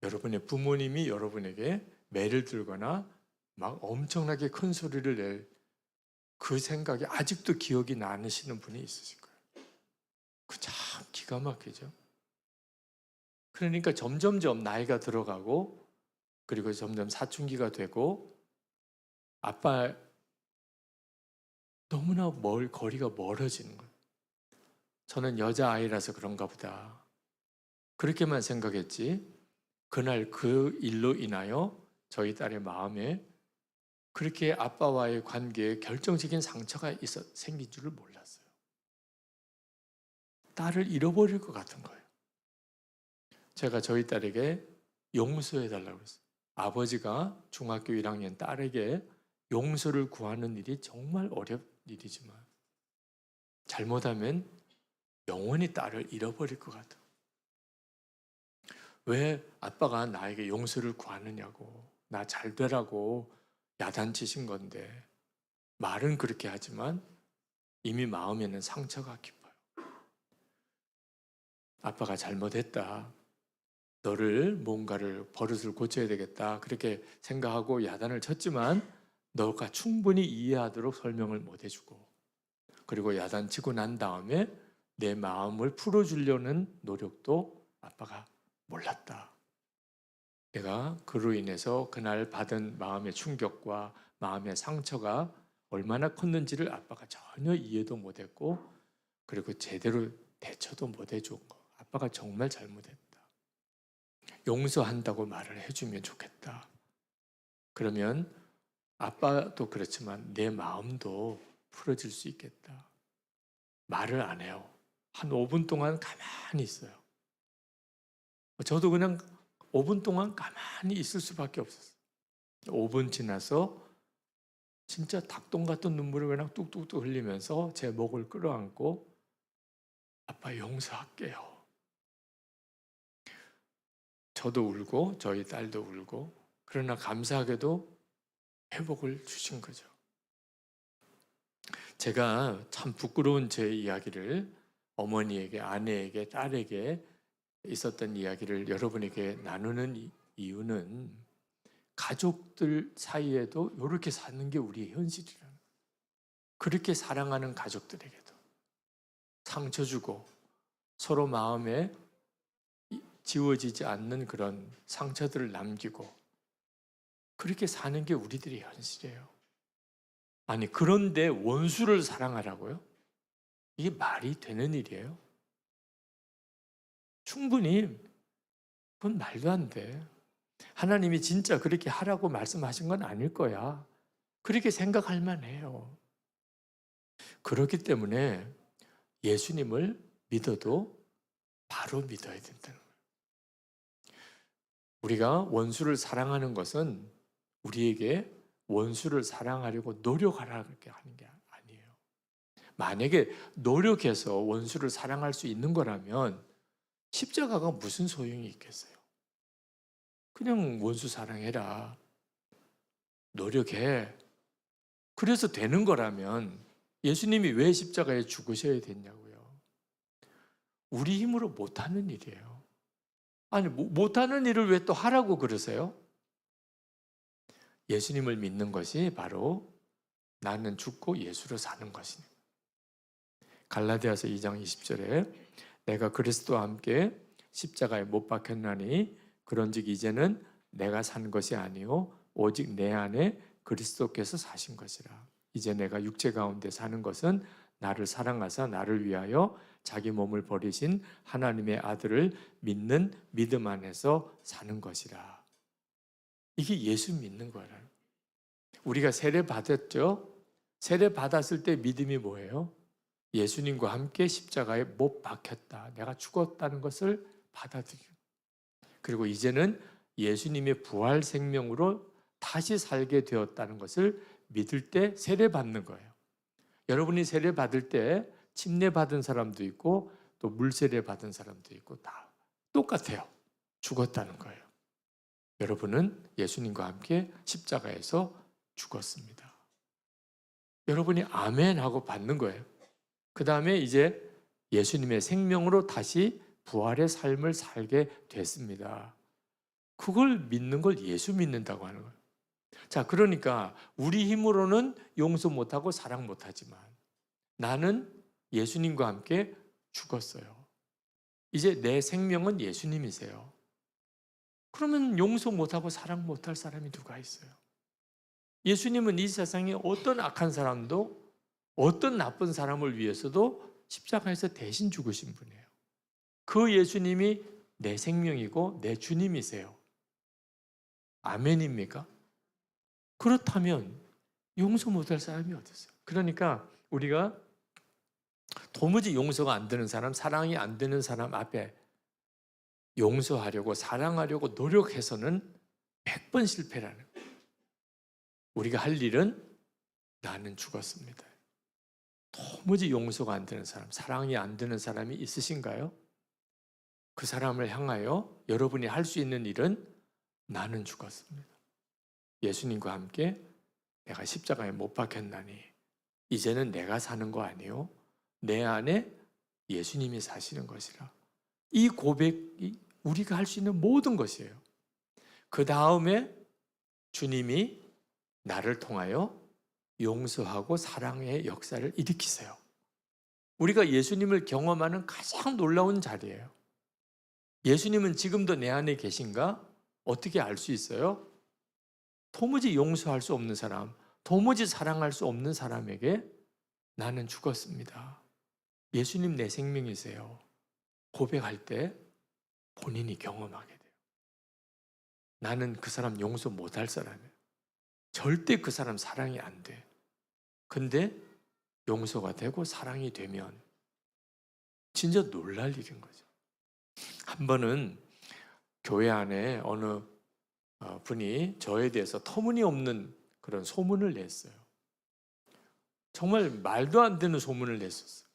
여러분의 부모님이 여러분에게 매를 들거나 막 엄청나게 큰 소리를 낼 그 생각이 아직도 기억이 나시는 분이 있으실 거예요. 그 참 기가 막히죠. 그러니까 점점점 나이가 들어가고 그리고 점점 사춘기가 되고 아빠 너무나 거리가 멀어지는 거예요. 저는 여자아이라서 그런가 보다. 그렇게만 생각했지 그날 그 일로 인하여 저희 딸의 마음에 그렇게 아빠와의 관계에 결정적인 상처가 생긴 줄을 몰랐어요. 딸을 잃어버릴 것 같은 거예요. 제가 저희 딸에게 용서해달라고 했어요. 아버지가 중학교 1학년 딸에게 용서를 구하는 일이 정말 어려운 일이지만 잘못하면 영원히 딸을 잃어버릴 것 같아요. 왜 아빠가 나에게 용서를 구하느냐고, 나 잘 되라고 야단치신 건데 말은 그렇게 하지만 이미 마음에는 상처가 깊어요. 아빠가 잘못했다. 너를 뭔가를 버릇을 고쳐야 되겠다. 그렇게 생각하고 야단을 쳤지만 너가 충분히 이해하도록 설명을 못 해주고 그리고 야단치고 난 다음에 내 마음을 풀어주려는 노력도 아빠가 몰랐다. 내가 그로 인해서 그날 받은 마음의 충격과 마음의 상처가 얼마나 컸는지를 아빠가 전혀 이해도 못했고 그리고 제대로 대처도 못해준 거. 아빠가 정말 잘못했다. 용서한다고 말을 해주면 좋겠다. 그러면 아빠도 그렇지만 내 마음도 풀어질 수 있겠다. 말을 안 해요. 한 5분 동안 가만히 있어요. 저도 그냥 5분 동안 가만히 있을 수밖에 없었어요. 5분 지나서 진짜 닭똥 같은 눈물을 그냥 뚝뚝뚝 흘리면서 제 목을 끌어안고 아빠 용서할게요. 저도 울고 저희 딸도 울고 그러나 감사하게도 회복을 주신 거죠. 제가 참 부끄러운 제 이야기를 어머니에게, 아내에게, 딸에게 있었던 이야기를 여러분에게 나누는 이유는 가족들 사이에도 이렇게 사는 게 우리의 현실이라는 거예요. 그렇게 사랑하는 가족들에게도 상처 주고 서로 마음에 지워지지 않는 그런 상처들을 남기고 그렇게 사는 게 우리들의 현실이에요. 아니 그런데 원수를 사랑하라고요? 이게 말이 되는 일이에요? 충분히 그건 말도 안 돼. 하나님이 진짜 그렇게 하라고 말씀하신 건 아닐 거야. 그렇게 생각할 만해요. 그렇기 때문에 예수님을 믿어도 바로 믿어야 된다는 거예요. 우리가 원수를 사랑하는 것은 우리에게 원수를 사랑하려고 노력하라고 하는 게 아니에요. 만약에 노력해서 원수를 사랑할 수 있는 거라면 십자가가 무슨 소용이 있겠어요? 그냥 원수 사랑해라. 노력해. 그래서 되는 거라면 예수님이 왜 십자가에 죽으셔야 됐냐고요. 우리 힘으로 못하는 일이에요. 아니, 못하는 일을 왜 또 하라고 그러세요? 예수님을 믿는 것이 바로 나는 죽고 예수로 사는 것이니. 갈라디아서 2장 20절에 내가 그리스도와 함께 십자가에 못 박혔나니 그런즉 이제는 내가 산 것이 아니요 오직 내 안에 그리스도께서 사신 것이라. 이제 내가 육체 가운데 사는 것은 나를 사랑하사 나를 위하여 자기 몸을 버리신 하나님의 아들을 믿는 믿음 안에서 사는 것이라. 이게 예수 믿는 거예요. 우리가 세례 받았죠? 세례 받았을 때 믿음이 뭐예요? 예수님과 함께 십자가에 못 박혔다. 내가 죽었다는 것을 받아들이고, 그리고 이제는 예수님의 부활 생명으로 다시 살게 되었다는 것을 믿을 때 세례 받는 거예요. 여러분이 세례 받을 때 침례 받은 사람도 있고 또 물세례 받은 사람도 있고 다 똑같아요. 죽었다는 거예요. 여러분은 예수님과 함께 십자가에서 죽었습니다. 여러분이 아멘 하고 받는 거예요. 그 다음에 이제 예수님의 생명으로 다시 부활의 삶을 살게 됐습니다. 그걸 믿는 걸 예수 믿는다고 하는 거예요. 자, 그러니까 우리 힘으로는 용서 못하고 사랑 못하지만 나는 예수님과 함께 죽었어요. 이제 내 생명은 예수님이세요. 그러면 용서 못하고 사랑 못할 사람이 누가 있어요? 예수님은 이 세상에 어떤 악한 사람도 어떤 나쁜 사람을 위해서도 십자가에서 대신 죽으신 분이에요. 그 예수님이 내 생명이고 내 주님이세요. 아멘입니까? 그렇다면 용서 못할 사람이 어디 있어요? 그러니까 우리가 도무지 용서가 안 되는 사람, 사랑이 안 되는 사람 앞에 용서하려고 사랑하려고 노력해서는 100번 실패라는 거예요. 우리가 할 일은 나는 죽었습니다. 도무지 용서가 안 되는 사람, 사랑이 안 되는 사람이 있으신가요? 그 사람을 향하여 여러분이 할 수 있는 일은 나는 죽었습니다. 예수님과 함께 내가 십자가에 못 박혔나니 이제는 내가 사는 거 아니요 내 안에 예수님이 사시는 것이라. 이 고백이 우리가 할 수 있는 모든 것이에요. 그 다음에 주님이 나를 통하여 용서하고 사랑의 역사를 일으키세요. 우리가 예수님을 경험하는 가장 놀라운 자리예요. 예수님은 지금도 내 안에 계신가? 어떻게 알 수 있어요? 도무지 용서할 수 없는 사람, 도무지 사랑할 수 없는 사람에게 나는 죽었습니다. 예수님 내 생명이세요. 고백할 때 본인이 경험하게 돼요. 나는 그 사람 용서 못할 사람이에요. 절대 그 사람 사랑이 안 돼. 근데 용서가 되고 사랑이 되면 진짜 놀랄 일인 거죠. 한 번은 교회 안에 어느 분이 저에 대해서 터무니없는 그런 소문을 냈어요. 정말 말도 안 되는 소문을 냈었어요.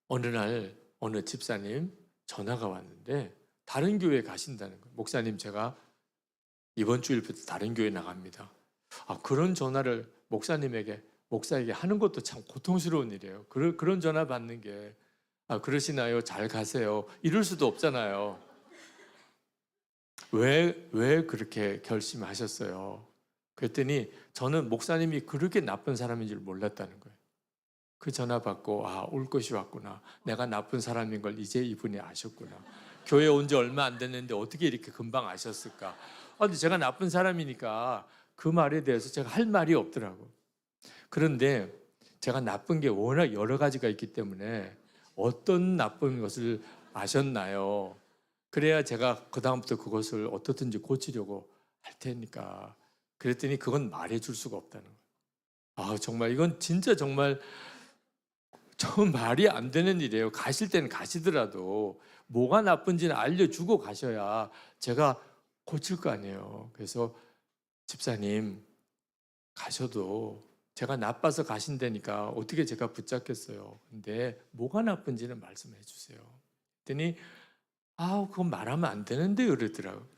어느 날 어느 집사님 전화가 왔는데 다른 교회에 가신다는 거예요. 목사님, 제가 이번 주일부터 다른 교회 나갑니다. 그런 전화를 목사에게 하는 것도 참 고통스러운 일이에요. 그런 전화 받는 게 그러시나요? 잘 가세요. 이럴 수도 없잖아요. 왜 그렇게 결심하셨어요? 그랬더니 저는 목사님이 그렇게 나쁜 사람인 줄 몰랐다는 거예요. 그 전화 받고 올 것이 왔구나. 내가 나쁜 사람인 걸 이제 이분이 아셨구나. 교회 온 지 얼마 안 됐는데 어떻게 이렇게 금방 아셨을까? 근데 제가 나쁜 사람이니까 그 말에 대해서 제가 할 말이 없더라고. 그런데 제가 나쁜 게 워낙 여러 가지가 있기 때문에 어떤 나쁜 것을 아셨나요? 그래야 제가 그다음부터 그것을 어떻든지 고치려고 할 테니까. 그랬더니 그건 말해줄 수가 없다는 거예요. 정말 이건 진짜 정말 말이 안 되는 일이에요. 가실 때는 가시더라도 뭐가 나쁜지는 알려주고 가셔야 제가 고칠 거 아니에요. 그래서 집사님 가셔도 제가 나빠서 가신다니까 어떻게 제가 붙잡겠어요. 근데 뭐가 나쁜지는 말씀해 주세요. 그랬더니 그건 말하면 안 되는데 그러더라고요.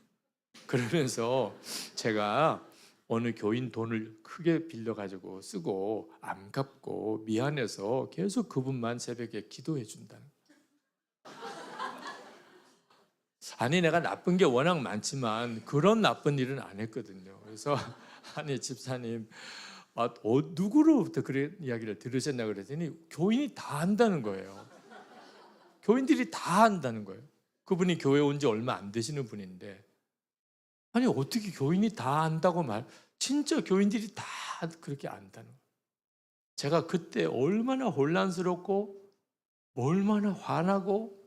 그러면서 제가 어느 교인 돈을 크게 빌려가지고 쓰고 안 갚고 미안해서 계속 그분만 새벽에 기도해 준다는 거예요. 아니 내가 나쁜 게 워낙 많지만 그런 나쁜 일은 안 했거든요. 그래서 아니 집사님 누구로부터 그런 이야기를 들으셨나 그랬더니 교인이 다 한다는 거예요. 교인들이 다 한다는 거예요. 그분이 교회 온 지 얼마 안 되시는 분인데 아니 어떻게 교인이 다 안다고 진짜 교인들이 다 그렇게 안다는 거예요. 제가 그때 얼마나 혼란스럽고 얼마나 화나고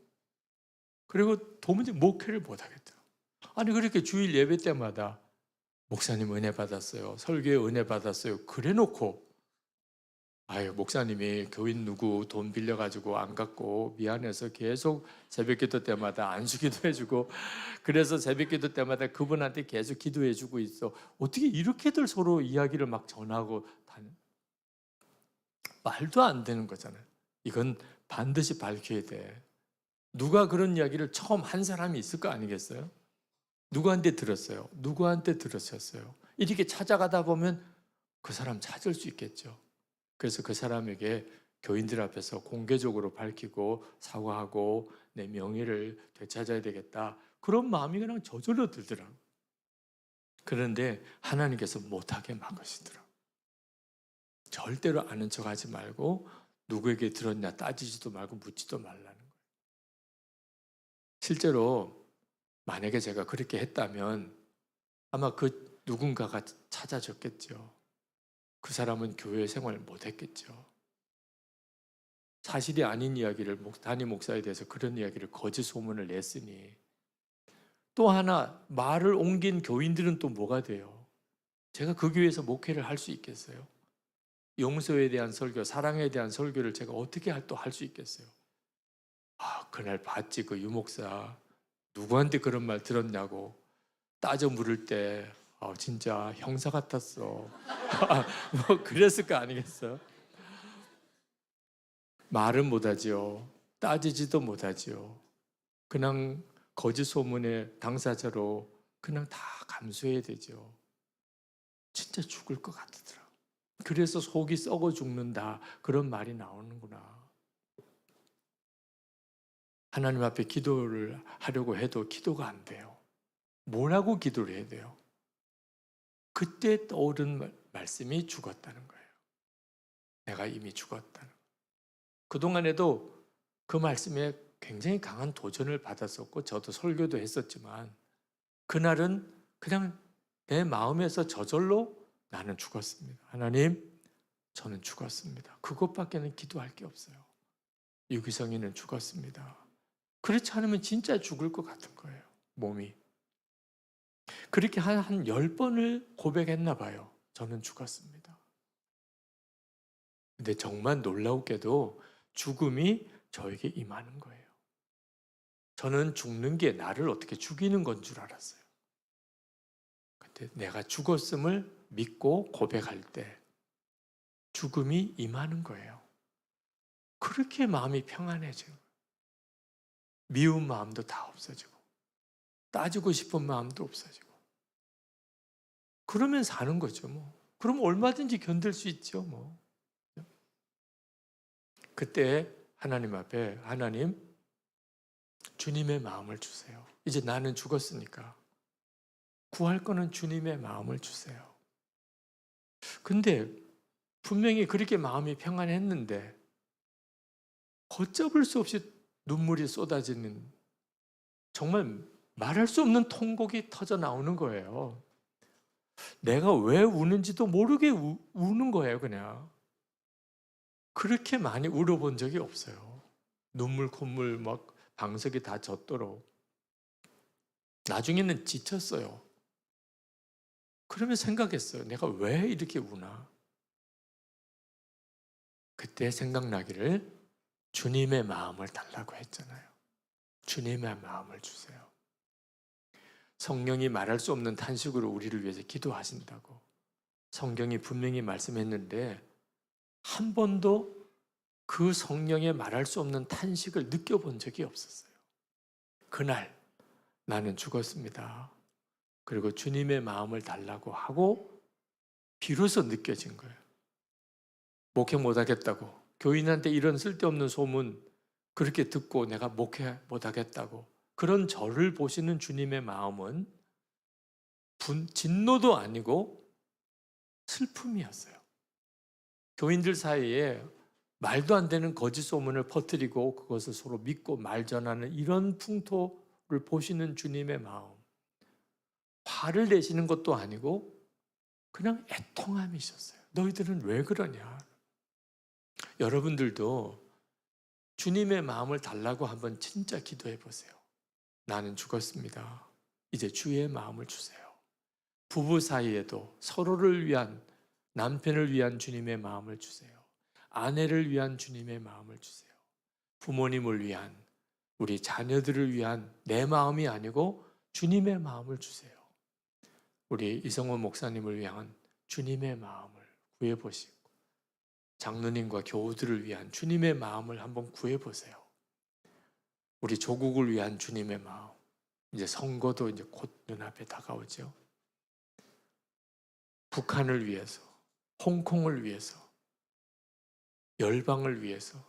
그리고 도무지 목회를 못 하겠더라고요. 아니 그렇게 주일 예배 때마다 목사님 은혜 받았어요. 설교에 은혜 받았어요. 그래 놓고 목사님이 교인 누구 돈 빌려가지고 안 갚고 미안해서 계속 새벽기도 때마다 안수기도 해주고 그래서 새벽기도 때마다 그분한테 계속 기도해주고 있어. 어떻게 이렇게들 서로 이야기를 막 전하고 말도 안 되는 거잖아요. 이건 반드시 밝혀야 돼. 누가 그런 이야기를 처음 한 사람이 있을 거 아니겠어요? 누구한테 들었어요? 누구한테 들으셨어요? 이렇게 찾아가다 보면 그 사람 찾을 수 있겠죠. 그래서 그 사람에게 교인들 앞에서 공개적으로 밝히고 사과하고 내 명예를 되찾아야 되겠다. 그런 마음이 그냥 저절로 들더라고요. 그런데 하나님께서 못하게 막으시더라고요. 절대로 아는 척하지 말고 누구에게 들었냐 따지지도 말고 묻지도 말라는 거예요. 실제로 만약에 제가 그렇게 했다면 아마 그 누군가가 찾아줬겠죠. 그 사람은 교회 생활을 못했겠죠. 사실이 아닌 이야기를 담임 목사에 대해서 그런 이야기를 거짓 소문을 냈으니 또 하나 말을 옮긴 교인들은 또 뭐가 돼요? 제가 그 교회에서 목회를 할 수 있겠어요? 용서에 대한 설교, 사랑에 대한 설교를 제가 어떻게 또 할 수 있겠어요? 그날 봤지 그 유목사 누구한테 그런 말 들었냐고 따져 물을 때 진짜 형사 같았어. 뭐 그랬을 거 아니겠어요? 말은 못하지요. 따지지도 못하지요. 그냥 거짓 소문의 당사자로 그냥 다 감수해야 되죠. 진짜 죽을 것 같더라. 그래서 속이 썩어 죽는다. 그런 말이 나오는구나. 하나님 앞에 기도를 하려고 해도 기도가 안 돼요. 뭐라고 기도를 해야 돼요? 그때 떠오른 말씀이 죽었다는 거예요. 내가 이미 죽었다는 거예요. 그동안에도 그 말씀에 굉장히 강한 도전을 받았었고 저도 설교도 했었지만 그날은 그냥 내 마음에서 저절로 나는 죽었습니다. 하나님, 저는 죽었습니다. 그것밖에는 기도할 게 없어요. 유기성이는 죽었습니다. 그렇지 않으면 진짜 죽을 것 같은 거예요. 몸이. 그렇게 한 10번을 고백했나 봐요. 저는 죽었습니다. 근데 정말 놀라웠게도 죽음이 저에게 임하는 거예요. 저는 죽는 게 나를 어떻게 죽이는 건 줄 알았어요. 근데 내가 죽었음을 믿고 고백할 때 죽음이 임하는 거예요. 그렇게 마음이 평안해져요. 미운 마음도 다 없어지고 따지고 싶은 마음도 없어지고 그러면 사는 거죠. 뭐. 그럼 얼마든지 견딜 수 있죠. 뭐. 그때 하나님 앞에 하나님 주님의 마음을 주세요. 이제 나는 죽었으니까 구할 거는 주님의 마음을 주세요. 근데 분명히 그렇게 마음이 평안했는데 걷잡을 수 없이 눈물이 쏟아지는 정말 말할 수 없는 통곡이 터져 나오는 거예요. 내가 왜 우는지도 모르게 우는 거예요, 그냥. 그렇게 많이 울어본 적이 없어요. 눈물, 콧물 막 방석이 다 젖도록. 나중에는 지쳤어요. 그러면 생각했어요. 내가 왜 이렇게 우나? 그때 생각나기를 주님의 마음을 달라고 했잖아요. 주님의 마음을 주세요. 성령이 말할 수 없는 탄식으로 우리를 위해서 기도하신다고. 성경이 분명히 말씀했는데 한 번도 그 성령의 말할 수 없는 탄식을 느껴본 적이 없었어요. 그날 나는 죽었습니다. 그리고 주님의 마음을 달라고 하고 비로소 느껴진 거예요. 목회 못하겠다고, 교인한테 이런 쓸데없는 소문 그렇게 듣고 내가 목회 못하겠다고, 그런 저를 보시는 주님의 마음은 진노도 아니고 슬픔이었어요. 교인들 사이에 말도 안 되는 거짓 소문을 퍼뜨리고 그것을 서로 믿고 말 전하는 이런 풍토를 보시는 주님의 마음, 화를 내시는 것도 아니고 그냥 애통함이 있었어요. 너희들은 왜 그러냐? 여러분들도 주님의 마음을 달라고 한번 진짜 기도해 보세요. 나는 죽었습니다. 이제 주의 마음을 주세요. 부부 사이에도 서로를 위한, 남편을 위한 주님의 마음을 주세요. 아내를 위한 주님의 마음을 주세요. 부모님을 위한, 우리 자녀들을 위한 내 마음이 아니고 주님의 마음을 주세요. 우리 이성원 목사님을 위한 주님의 마음을 구해보시고, 장로님과 교우들을 위한 주님의 마음을 한번 구해보세요. 우리 조국을 위한 주님의 마음, 이제 선거도 이제 곧 눈앞에 다가오죠. 북한을 위해서, 홍콩을 위해서, 열방을 위해서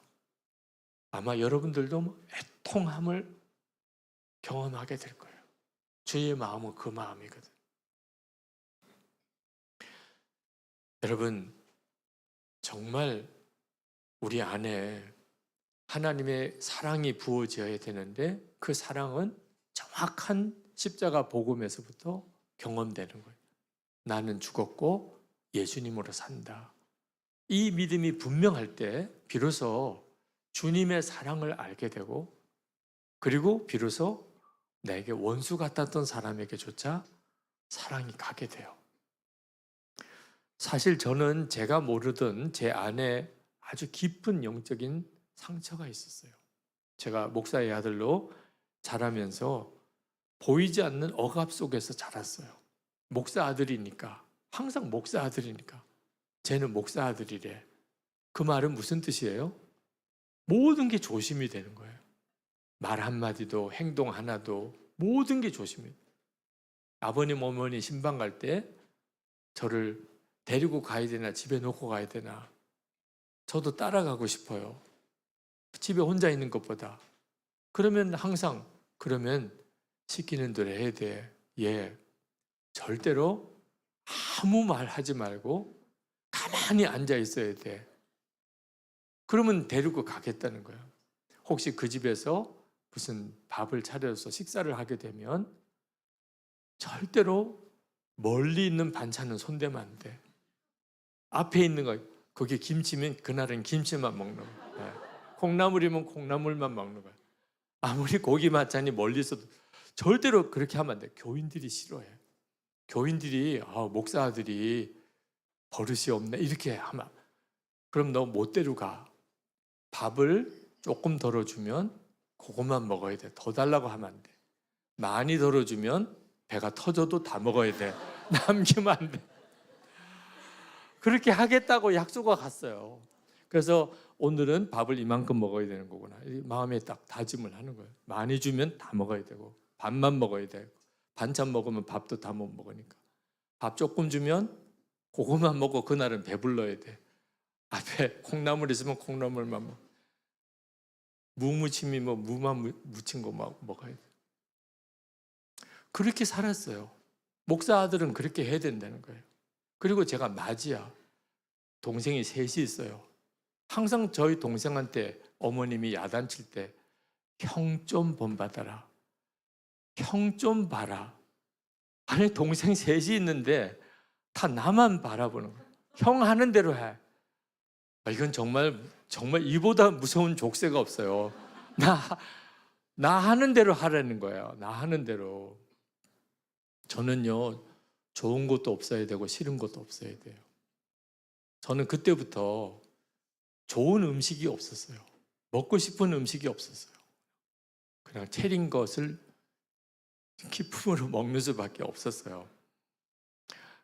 아마 여러분들도 애통함을 경험하게 될 거예요. 주의 마음은 그 마음이거든. 여러분, 정말 우리 안에 하나님의 사랑이 부어져야 되는데 그 사랑은 정확한 십자가 복음에서부터 경험되는 거예요. 나는 죽었고 예수님으로 산다. 이 믿음이 분명할 때 비로소 주님의 사랑을 알게 되고, 그리고 비로소 나에게 원수 같았던 사람에게조차 사랑이 가게 돼요. 사실 저는 제가 모르던 제 안에 아주 깊은 영적인 상처가 있었어요. 제가 목사의 아들로 자라면서 보이지 않는 억압 속에서 자랐어요. 목사 아들이니까, 항상 목사 아들이니까 쟤는 목사 아들이래. 그 말은 무슨 뜻이에요? 모든 게 조심이 되는 거예요. 말 한마디도 행동 하나도 모든 게 조심이 돼요. 아버님 어머니 신방 갈 때 저를 데리고 가야 되나 집에 놓고 가야 되나, 저도 따라가고 싶어요. 집에 혼자 있는 것보다. 그러면 항상 그러면 시키는 대로 해야 돼. 예, 절대로 아무 말 하지 말고 가만히 앉아 있어야 돼. 그러면 데리고 가겠다는 거예요. 혹시 그 집에서 무슨 밥을 차려서 식사를 하게 되면 절대로 멀리 있는 반찬은 손대면 안 돼. 앞에 있는 거, 거기에 김치면 그날은 김치만 먹는 거야. 네. 콩나물이면 콩나물만 먹는 거야. 아무리 고기 반찬이 멀리 있어도 절대로 그렇게 하면 안 돼. 교인들이 싫어해. 교인들이 목사 아들이 버릇이 없네 이렇게 하면, 그럼 너 못 데려가. 밥을 조금 덜어주면 그것만 먹어야 돼. 더 달라고 하면 안 돼. 많이 덜어주면 배가 터져도 다 먹어야 돼. 남기면 안 돼. 그렇게 하겠다고 약속을 갔어요. 그래서 오늘은 밥을 이만큼 먹어야 되는 거구나. 마음에 딱 다짐을 하는 거예요. 많이 주면 다 먹어야 되고, 밥만 먹어야 되고, 반찬 먹으면 밥도 다 못 먹으니까. 밥 조금 주면 그것만 먹고 그날은 배불러야 돼. 앞에 콩나물 있으면 콩나물만 먹어. 무무침이 뭐 무만 무친 거 먹어야 돼. 그렇게 살았어요. 목사 아들은 그렇게 해야 된다는 거예요. 그리고 제가 맞이야. 동생이 셋이 있어요. 항상 저희 동생한테 어머님이 야단칠 때 형 좀 본받아라. 형 좀 봐라. 아니 동생 셋이 있는데 다 나만 바라보는 거예요. 형 하는 대로 해. 이건 정말 이보다 무서운 족쇄가 없어요. 나 하는 대로 하라는 거예요. 나 하는 대로. 저는요, 좋은 것도 없어야 되고 싫은 것도 없어야 돼요. 저는 그때부터 좋은 음식이 없었어요. 먹고 싶은 음식이 없었어요. 그냥 차린 것을 기쁨으로 먹는 수밖에 없었어요.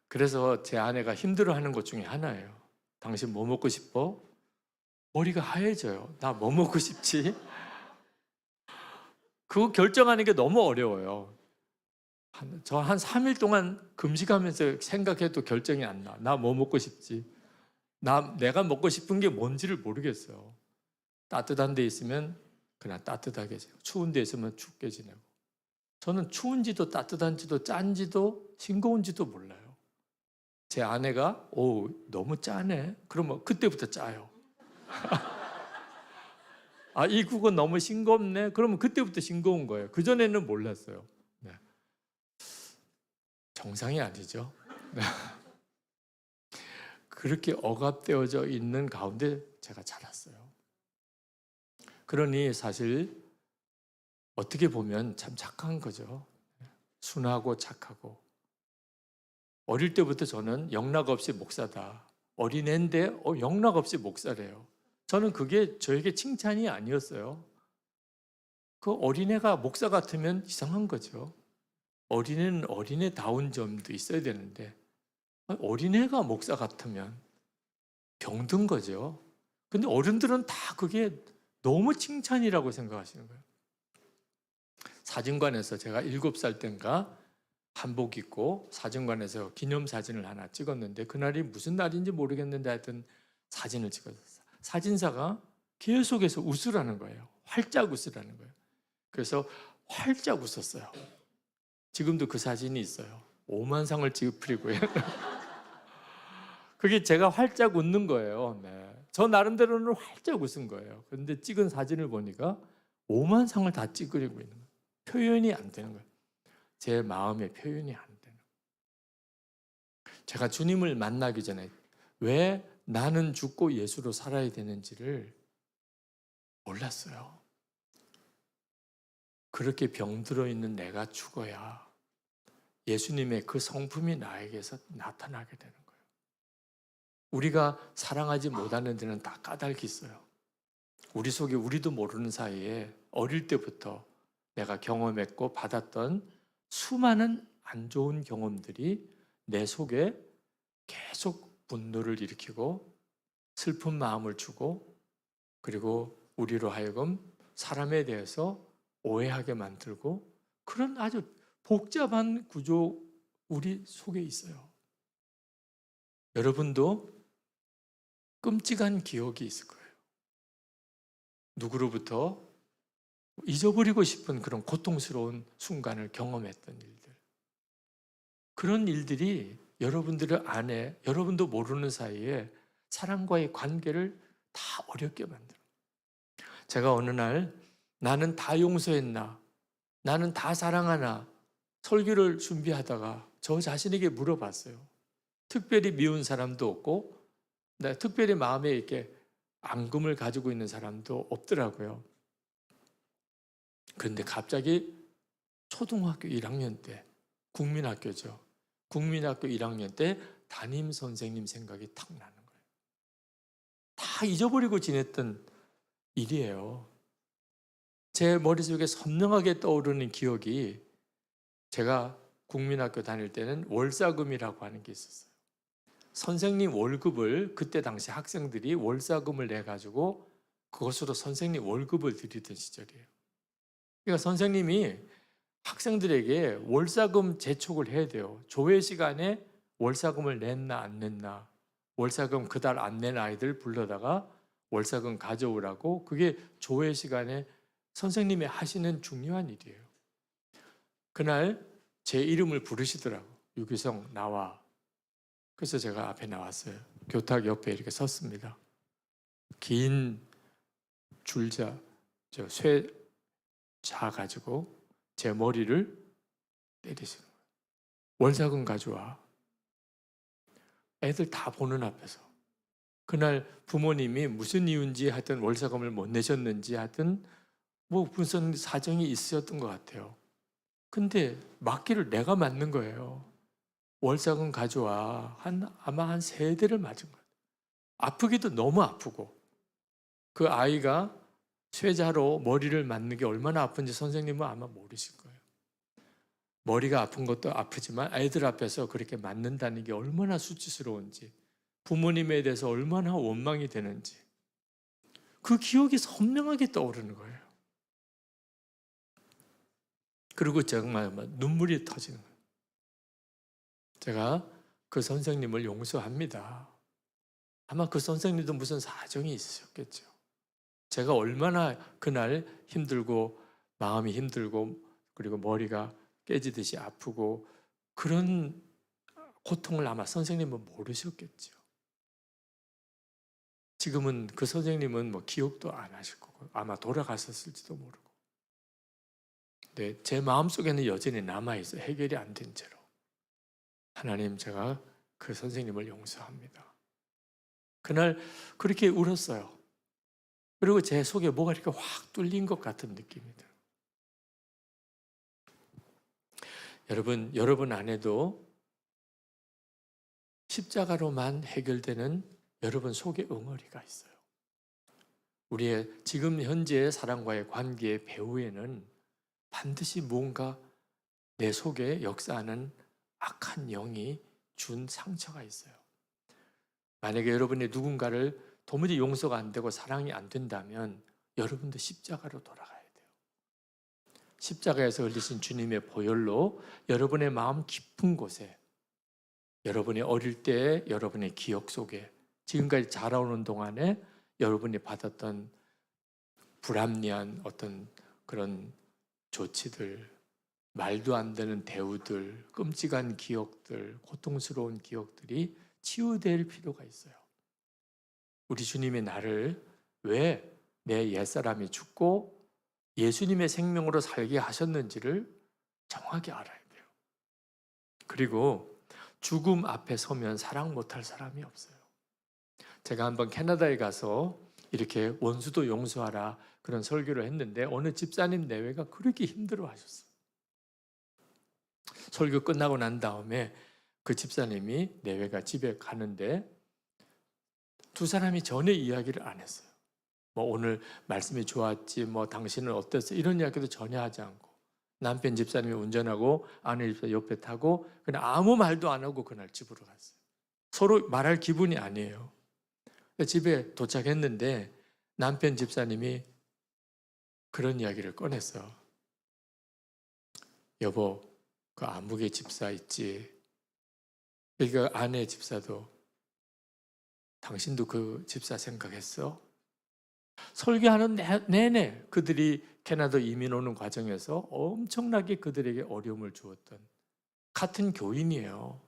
그래서 제 아내가 힘들어하는 것 중에 하나예요. 당신 뭐 먹고 싶어? 머리가 하얘져요. 나 뭐 먹고 싶지? 그거 결정하는 게 너무 어려워요. 저 한 3일 동안 금식하면서 생각해도 결정이 안 나. 나 뭐 먹고 싶지? 내가 먹고 싶은 게 뭔지를 모르겠어요. 따뜻한 데 있으면 그냥 따뜻하게 지내고, 추운 데 있으면 춥게 지내고. 저는 추운지도 따뜻한지도 짠지도 싱거운지도 몰라요. 제 아내가 너무 짜네. 그러면 그때부터 짜요. 이 국은 너무 싱겁네. 그러면 그때부터 싱거운 거예요. 그전에는 몰랐어요. 네. 정상이 아니죠. 그렇게 억압되어져 있는 가운데 제가 자랐어요. 그러니 사실 어떻게 보면 참 착한 거죠. 순하고 착하고. 어릴 때부터 저는 영락 없이 목사다. 어린애인데 영락 없이 목사래요. 저는 그게 저에게 칭찬이 아니었어요. 그 어린애가 목사 같으면 이상한 거죠. 어린애는 어린애다운 점도 있어야 되는데 어린애가 목사 같으면 병든 거죠. 근데 어른들은 다 그게 너무 칭찬이라고 생각하시는 거예요. 사진관에서 제가 7살 땐가 한복 입고 사진관에서 기념사진을 하나 찍었는데 그날이 무슨 날인지 모르겠는데 하여튼 사진을 찍었어요. 사진사가 계속해서 웃으라는 거예요. 활짝 웃으라는 거예요. 그래서 활짝 웃었어요. 지금도 그 사진이 있어요. 5만 상을 찌푸리고요. 그게 제가 활짝 웃는 거예요. 네. 저 나름대로는 활짝 웃은 거예요. 그런데 찍은 사진을 보니까 5만 상을 다 찌그리고 있는 거예요. 표현이 안 되는 거예요. 제 마음의 표현이 안 되는 거예요. 제가 주님을 만나기 전에 왜 나는 죽고 예수로 살아야 되는지를 몰랐어요. 그렇게 병들어 있는 내가 죽어야 예수님의 그 성품이 나에게서 나타나게 되는 거예요. 우리가 사랑하지 못하는 데는 다 까닭이 있어요. 우리 속에 우리도 모르는 사이에 어릴 때부터 내가 경험했고 받았던 수많은 안 좋은 경험들이 내 속에 계속 분노를 일으키고 슬픈 마음을 주고 그리고 우리로 하여금 사람에 대해서 오해하게 만들고 그런 아주 복잡한 구조 우리 속에 있어요. 여러분도 끔찍한 기억이 있을 거예요. 누구로부터 잊어버리고 싶은 그런 고통스러운 순간을 경험했던 일들. 그런 일들이 여러분들 안에 여러분도 모르는 사이에 사람과의 관계를 다 어렵게 만들어요. 제가 어느 날 나는 다 용서했나? 나는 다 사랑하나? 설교를 준비하다가 저 자신에게 물어봤어요. 특별히 미운 사람도 없고 특별히 마음에 이렇게 앙금을 가지고 있는 사람도 없더라고요. 그런데 갑자기 초등학교 1학년 때 국민학교죠. 국민학교 1학년 때 담임 선생님 생각이 탁 나는 거예요. 다 잊어버리고 지냈던 일이에요. 제 머릿속에 선명하게 떠오르는 기억이 제가 국민학교 다닐 때는 월사금이라고 하는 게 있었어요. 선생님 월급을 그때 당시 학생들이 월사금을 내가지고 그것으로 선생님 월급을 드리던 시절이에요. 그러니까 선생님이 학생들에게 월사금 재촉을 해야 돼요. 조회 시간에 월사금을 냈나 안 냈나, 월사금 그달 안 낸 아이들 불러다가 월사금 가져오라고 그게 조회 시간에 선생님이 하시는 중요한 일이에요. 그날 제 이름을 부르시더라고. 유규성 나와. 그래서 제가 앞에 나왔어요. 교탁 옆에 이렇게 섰습니다. 긴 줄자, 쇠자 가지고 제 머리를 때리시는 거예요. 월사금 가져와. 애들 다 보는 앞에서. 그날 부모님이 무슨 이유인지 하여튼 월사금을 못 내셨는지 하여튼 무슨 사정이 있었던 것 같아요. 근데 맞기를 내가 맞는 거예요. 월사금 가져와. 아마 한 3대를 맞은 거예요. 아프기도 너무 아프고 그 아이가 쇠자로 머리를 맞는 게 얼마나 아픈지 선생님은 아마 모르실 거예요. 머리가 아픈 것도 아프지만 아이들 앞에서 그렇게 맞는다는 게 얼마나 수치스러운지 부모님에 대해서 얼마나 원망이 되는지 그 기억이 선명하게 떠오르는 거예요. 그리고 정말 눈물이 터지는 거예요. 제가 그 선생님을 용서합니다. 아마 그 선생님도 무슨 사정이 있으셨겠죠. 제가 얼마나 그날 힘들고 마음이 힘들고 그리고 머리가 깨지듯이 아프고 그런 고통을 아마 선생님은 모르셨겠죠. 지금은 그 선생님은 뭐 기억도 안 하실 거고 아마 돌아가셨을지도 모르고. 근데 제 마음속에는 여전히 남아있어요. 해결이 안 된 채로. 하나님, 제가 그 선생님을 용서합니다. 그날 그렇게 울었어요. 그리고 제 속에 뭐가 이렇게 확 뚫린 것 같은 느낌이 들어요. 여러분 안에도 십자가로만 해결되는 여러분 속에 응어리가 있어요. 우리의 지금 현재의 사람과의 관계의 배후에는 반드시 무언가 내 속에 역사하는 악한 영이 준 상처가 있어요. 만약에 여러분이 누군가를 도무지 용서가 안 되고 사랑이 안 된다면 여러분도 십자가로 돌아가야 돼요. 십자가에서 흘리신 주님의 보혈로 여러분의 마음 깊은 곳에 여러분이 어릴 때 여러분의 기억 속에 지금까지 자라오는 동안에 여러분이 받았던 불합리한 어떤 그런 조치들, 말도 안 되는 대우들, 끔찍한 기억들, 고통스러운 기억들이 치유될 필요가 있어요. 우리 주님이 나를 왜 내 옛사람이 죽고 예수님의 생명으로 살게 하셨는지를 정확히 알아야 돼요. 그리고 죽음 앞에 서면 사랑 못할 사람이 없어요. 제가 한번 캐나다에 가서 이렇게 원수도 용서하라 그런 설교를 했는데 어느 집사님 내외가 그렇게 힘들어 하셨어요. 설교 끝나고 난 다음에 그 집사님이 내외가 집에 가는데 두 사람이 전혀 이야기를 안 했어요. 뭐 오늘 말씀이 좋았지, 뭐 당신은 어땠어? 이런 이야기도 전혀 하지 않고 남편 집사님이 운전하고 아내 집사 옆에 타고 그냥 아무 말도 안 하고 그날 집으로 갔어요. 서로 말할 기분이 아니에요. 집에 도착했는데 남편 집사님이 그런 이야기를 꺼냈어. 여보, 그 아무개 집사 있지. 그러니까 아내 집사도 당신도 그 집사 생각했어? 설교하는 내내 그들이 캐나다 이민 오는 과정에서 엄청나게 그들에게 어려움을 주었던 같은 교인이에요.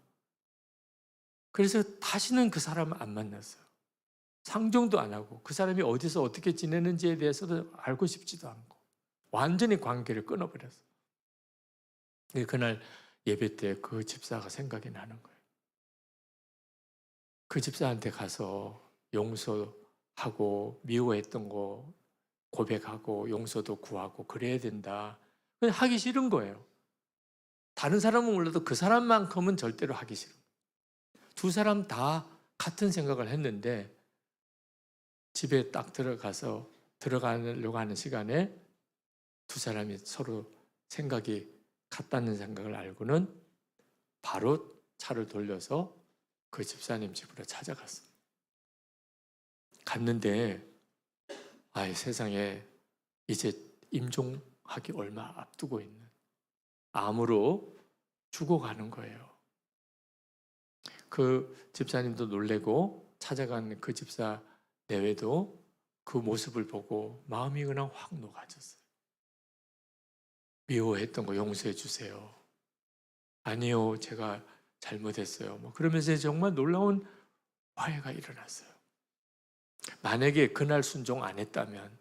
그래서 다시는 그 사람을 안 만났어요. 상종도 안 하고 그 사람이 어디서 어떻게 지내는지에 대해서도 알고 싶지도 않고 완전히 관계를 끊어버렸어요. 그날 예배 때 그 집사가 생각이 나는 거예요. 그 집사한테 가서 용서하고 미워했던 거 고백하고 용서도 구하고 그래야 된다. 그냥 하기 싫은 거예요. 다른 사람은 몰라도 그 사람만큼은 절대로 하기 싫은 거예요. 두 사람 다 같은 생각을 했는데 집에 딱 들어가려고 하는 시간에 두 사람이 서로 생각이 같다는 생각을 알고는 바로 차를 돌려서 그 집사님 집으로 찾아갔어요. 갔는데 세상에 이제 임종하기 얼마 앞두고 있는 암으로 죽어가는 거예요. 그 집사님도 놀래고 찾아간 그 집사 내외도 그 모습을 보고 마음이 그냥 확 녹아졌어요. 미워했던 거 용서해 주세요. 아니요, 제가 잘못했어요. 뭐 그러면서 정말 놀라운 화해가 일어났어요. 만약에 그날 순종 안 했다면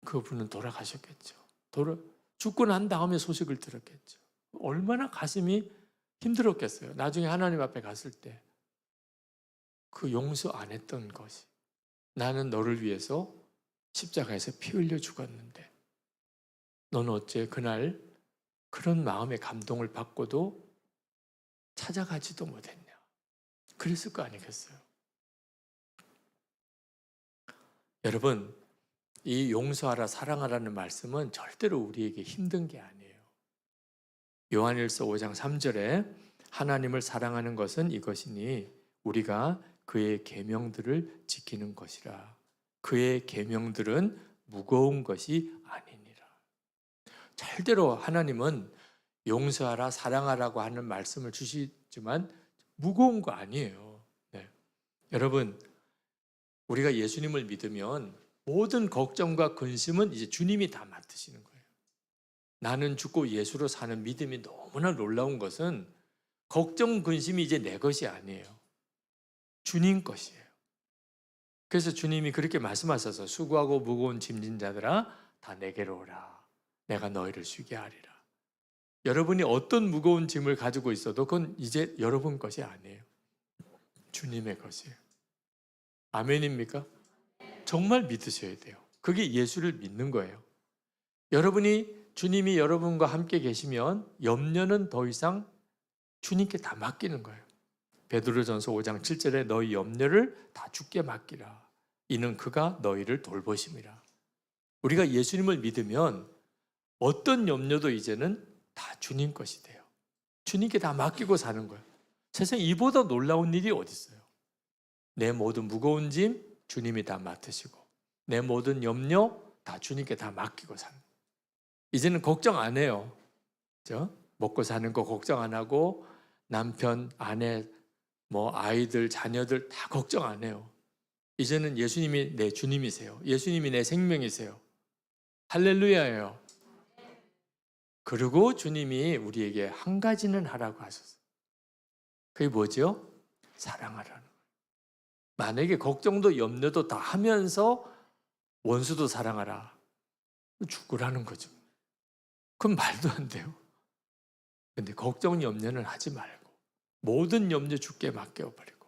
그분은 돌아가셨겠죠. 죽고 난 다음에 소식을 들었겠죠. 얼마나 가슴이 힘들었겠어요. 나중에 하나님 앞에 갔을 때 그 용서 안 했던 것이 나는 너를 위해서 십자가에서 피 흘려 죽었는데 너는 어째 그날 그런 마음의 감동을 받고도 찾아가지도 못했냐. 그랬을 거 아니겠어요. 여러분, 이 용서하라 사랑하라는 말씀은 절대로 우리에게 힘든 게 아니에요. 요한일서 5장 3절에 하나님을 사랑하는 것은 이것이니 우리가 그의 계명들을 지키는 것이라. 그의 계명들은 무거운 것이 아니니라. 절대로 하나님은 용서하라, 사랑하라고 하는 말씀을 주시지만 무거운 거 아니에요. 네. 여러분, 우리가 예수님을 믿으면 모든 걱정과 근심은 이제 주님이 다 맡으시는 거예요. 나는 죽고 예수로 사는 믿음이 너무나 놀라운 것은 걱정, 근심이 이제 내 것이 아니에요. 주님 것이에요. 그래서 주님이 그렇게 말씀하셔서 수고하고 무거운 짐진 자들아 다 내게로 오라. 내가 너희를 쉬게 하리라. 여러분이 어떤 무거운 짐을 가지고 있어도 그건 이제 여러분 것이 아니에요. 주님의 것이에요. 아멘입니까? 정말 믿으셔야 돼요. 그게 예수를 믿는 거예요. 주님이 여러분과 함께 계시면 염려는 더 이상 주님께 다 맡기는 거예요. 베드로전서 5장 7절에 너희 염려를 다 주께 맡기라. 이는 그가 너희를 돌보심이라. 우리가 예수님을 믿으면 어떤 염려도 이제는 다 주님 것이 돼요. 주님께 다 맡기고 사는 거예요. 세상에 이보다 놀라운 일이 어디 있어요? 내 모든 무거운 짐 주님이 다 맡으시고 내 모든 염려 다 주님께 다 맡기고 사는 거예요. 이제는 걱정 안 해요. 그렇죠? 먹고 사는 거 걱정 안 하고 남편, 아내, 아이들, 자녀들 다 걱정 안 해요. 이제는 예수님이 내 주님이세요. 예수님이 내 생명이세요. 할렐루야예요. 그리고 주님이 우리에게 한 가지는 하라고 하셨어요. 그게 뭐죠? 사랑하라는 거예요. 만약에 걱정도 염려도 다 하면서 원수도 사랑하라. 죽으라는 거죠. 그건 말도 안 돼요. 근데 걱정, 염려는 하지 말고 모든 염려 주께 맡겨버리고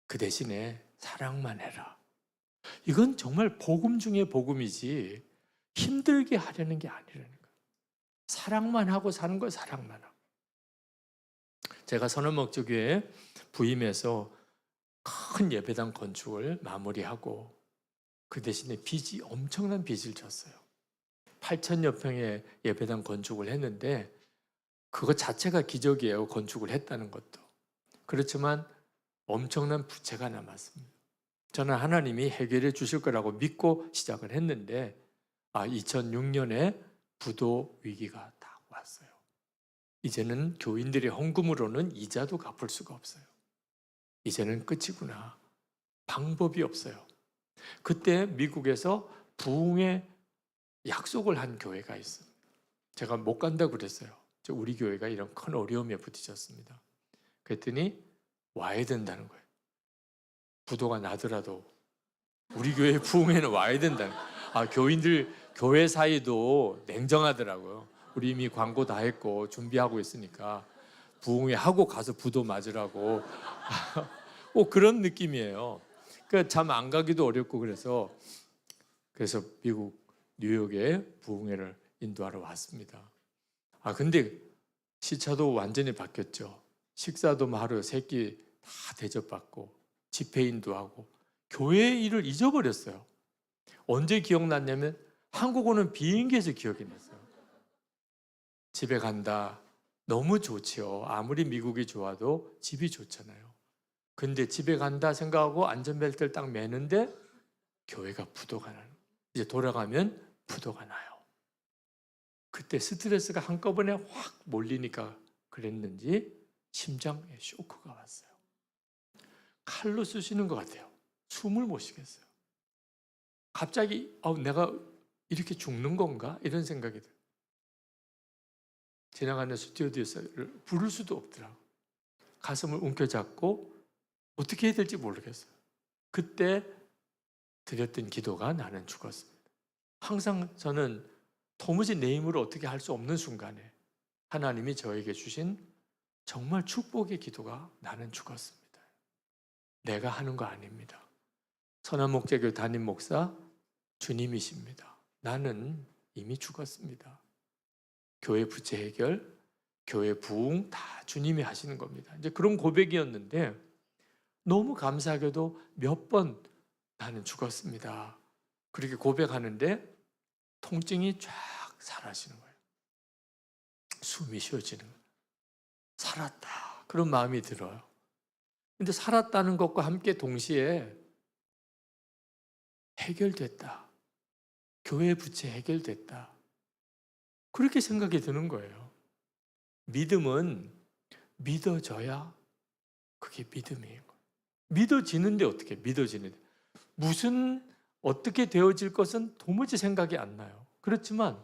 그 대신에 사랑만 해라. 이건 정말 복음 중에 복음이지 힘들게 하려는 게 아니라는 거예요. 사랑만 하고 사는 거예요. 사랑만 하고. 제가 선원목조교회 부임해서 큰 예배당 건축을 마무리하고 그 대신에 엄청난 빚을 졌어요. 8,000여 평의 예배당 건축을 했는데 그것 자체가 기적이에요. 건축을 했다는 것도. 그렇지만 엄청난 부채가 남았습니다. 저는 하나님이 해결해 주실 거라고 믿고 시작을 했는데 2006년에 부도 위기가 딱 왔어요. 이제는 교인들의 헌금으로는 이자도 갚을 수가 없어요. 이제는 끝이구나. 방법이 없어요. 그때 미국에서 부흥의 약속을 한 교회가 있어요. 제가 못 간다고 그랬어요. 우리 교회가 이런 큰 어려움에 부딪혔습니다. 그랬더니 와야 된다는 거예요. 부도가 나더라도 우리 교회 부흥회는 와야 된다는 거예요. 교인들 교회 사이도 냉정하더라고요. 우리 이미 광고 다 했고 준비하고 있으니까 부흥회 하고 가서 부도 맞으라고 그런 느낌이에요. 그러니까 참 안 가기도 어렵고 그래서 미국 뉴욕에 부흥회를 인도하러 왔습니다. 근데 시차도 완전히 바뀌었죠. 식사도 하루 3끼 다 대접받고 집회인도 하고 교회 일을 잊어버렸어요. 언제 기억났냐면 한국 오는 비행기에서 기억이 났어요. 집에 간다. 너무 좋지요. 아무리 미국이 좋아도 집이 좋잖아요. 근데 집에 간다 생각하고 안전벨트를 딱 매는데 교회가 부도가 나는 거예요. 이제 돌아가면 부도가 나요. 그때 스트레스가 한꺼번에 확 몰리니까 그랬는지 심장에 쇼크가 왔어요. 칼로 쑤시는 것 같아요. 숨을 못 쉬겠어요. 갑자기 내가 이렇게 죽는 건가? 이런 생각이 들어요. 지나가는 스튜어디스를 부를 수도 없더라고요. 가슴을 움켜잡고 어떻게 해야 될지 모르겠어요. 그때 드렸던 기도가 나는 죽었습니다. 항상 저는 도무지 내 힘으로 어떻게 할 수 없는 순간에 하나님이 저에게 주신 정말 축복의 기도가 나는 죽었습니다. 내가 하는 거 아닙니다. 선한목자교회 담임 목사 주님이십니다. 나는 이미 죽었습니다. 교회 부채 해결, 교회 부흥 다 주님이 하시는 겁니다. 이제 그런 고백이었는데 너무 감사하게도 몇 번 나는 죽었습니다. 그렇게 고백하는데 통증이 쫙 사라지는 거예요. 숨이 쉬어지는 거예요. 살았다. 그런 마음이 들어요. 근데 살았다는 것과 함께 동시에 해결됐다. 교회 부채 해결됐다. 그렇게 생각이 드는 거예요. 믿음은 믿어져야 그게 믿음이에요. 믿어지는데 어떻게 믿어지는데 무슨 어떻게 되어질 것은 도무지 생각이 안 나요. 그렇지만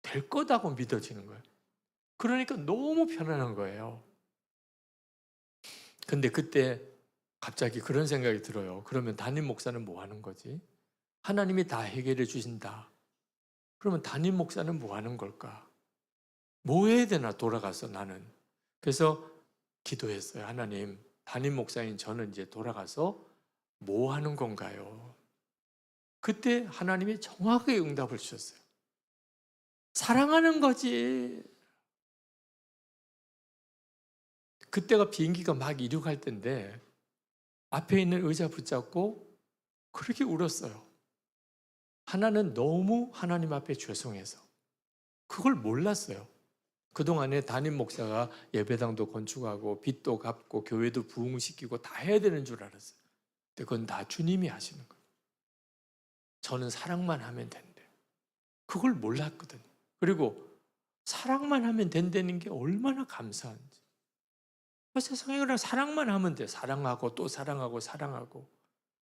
될 거다고 믿어지는 거예요. 그러니까 너무 편안한 거예요. 근데 그때 갑자기 그런 생각이 들어요. 그러면 담임 목사는 뭐 하는 거지? 하나님이 다 해결해 주신다. 그러면 담임 목사는 뭐 하는 걸까? 뭐 해야 되나 돌아가서 나는. 그래서 기도했어요. 하나님, 담임 목사인 저는 이제 돌아가서 뭐 하는 건가요? 그때 하나님이 정확하게 응답을 주셨어요. 사랑하는 거지. 그때가 비행기가 막 이륙할 때인데 앞에 있는 의자 붙잡고 그렇게 울었어요. 하나는 너무 하나님 앞에 죄송해서 그걸 몰랐어요. 그동안에 담임 목사가 예배당도 건축하고 빚도 갚고 교회도 부흥시키고 다 해야 되는 줄 알았어요. 근데 그건 다 주님이 하시는 거예요. 저는 사랑만 하면 된대. 그걸 몰랐거든요. 그리고 사랑만 하면 된다는 게 얼마나 감사한지. 세상에 그냥 사랑만 하면 돼. 사랑하고 또 사랑하고 사랑하고.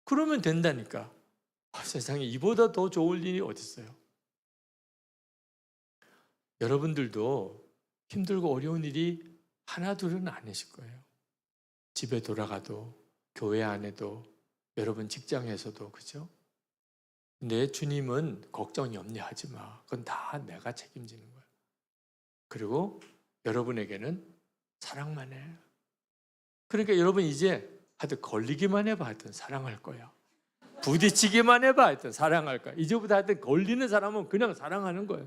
그러면 된다니까. 세상에 이보다 더 좋을 일이 어디 있어요? 여러분들도 힘들고 어려운 일이 하나둘은 아니실 거예요. 집에 돌아가도 교회 안에도 여러분 직장에서도 그죠? 근데 주님은 걱정 염려하지 마. 그건 다 내가 책임지는 거예요. 그리고 여러분에게는 사랑만 해. 그러니까 여러분 이제 하여튼 걸리기만 해봐. 하여튼 사랑할 거야. 부딪히기만 해봐. 하여튼 사랑할 거야. 이제부터 하여튼 걸리는 사람은 그냥 사랑하는 거예요.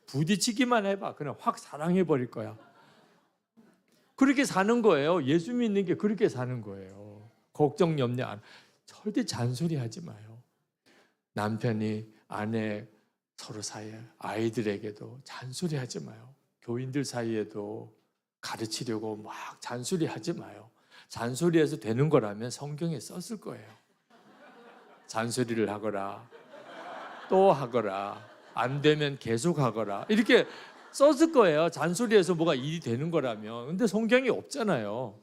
부딪히기만 해봐. 그냥 확 사랑해버릴 거야. 그렇게 사는 거예요. 예수 믿는 게 그렇게 사는 거예요. 걱정 염려 안. 절대 잔소리하지 마요. 남편이 아내 서로 사이에 아이들에게도 잔소리하지 마요. 교인들 사이에도 가르치려고 막 잔소리하지 마요. 잔소리해서 되는 거라면 성경에 썼을 거예요. 잔소리를 하거라. 또 하거라. 안 되면 계속 하거라. 이렇게 썼을 거예요. 잔소리해서 뭐가 일이 되는 거라면. 근데 성경이 없잖아요.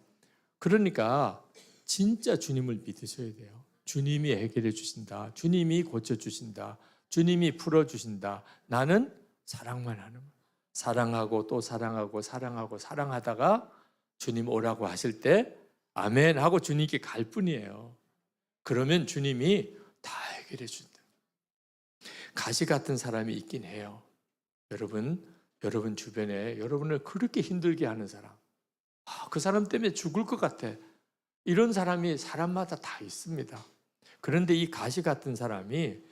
그러니까 진짜 주님을 믿으셔야 돼요. 주님이 해결해 주신다. 주님이 고쳐 주신다. 주님이 풀어 주신다. 나는 사랑만 하는 거예요. 사랑하고 또 사랑하고 사랑하고 사랑하다가 주님 오라고 하실 때 아멘 하고 주님께 갈 뿐이에요. 그러면 주님이 다 해결해 준다. 가시 같은 사람이 있긴 해요. 여러분 주변에 여러분을 그렇게 힘들게 하는 사람. 그 사람 때문에 죽을 것 같아. 이런 사람이 사람마다 다 있습니다. 그런데 이 가시 같은 사람이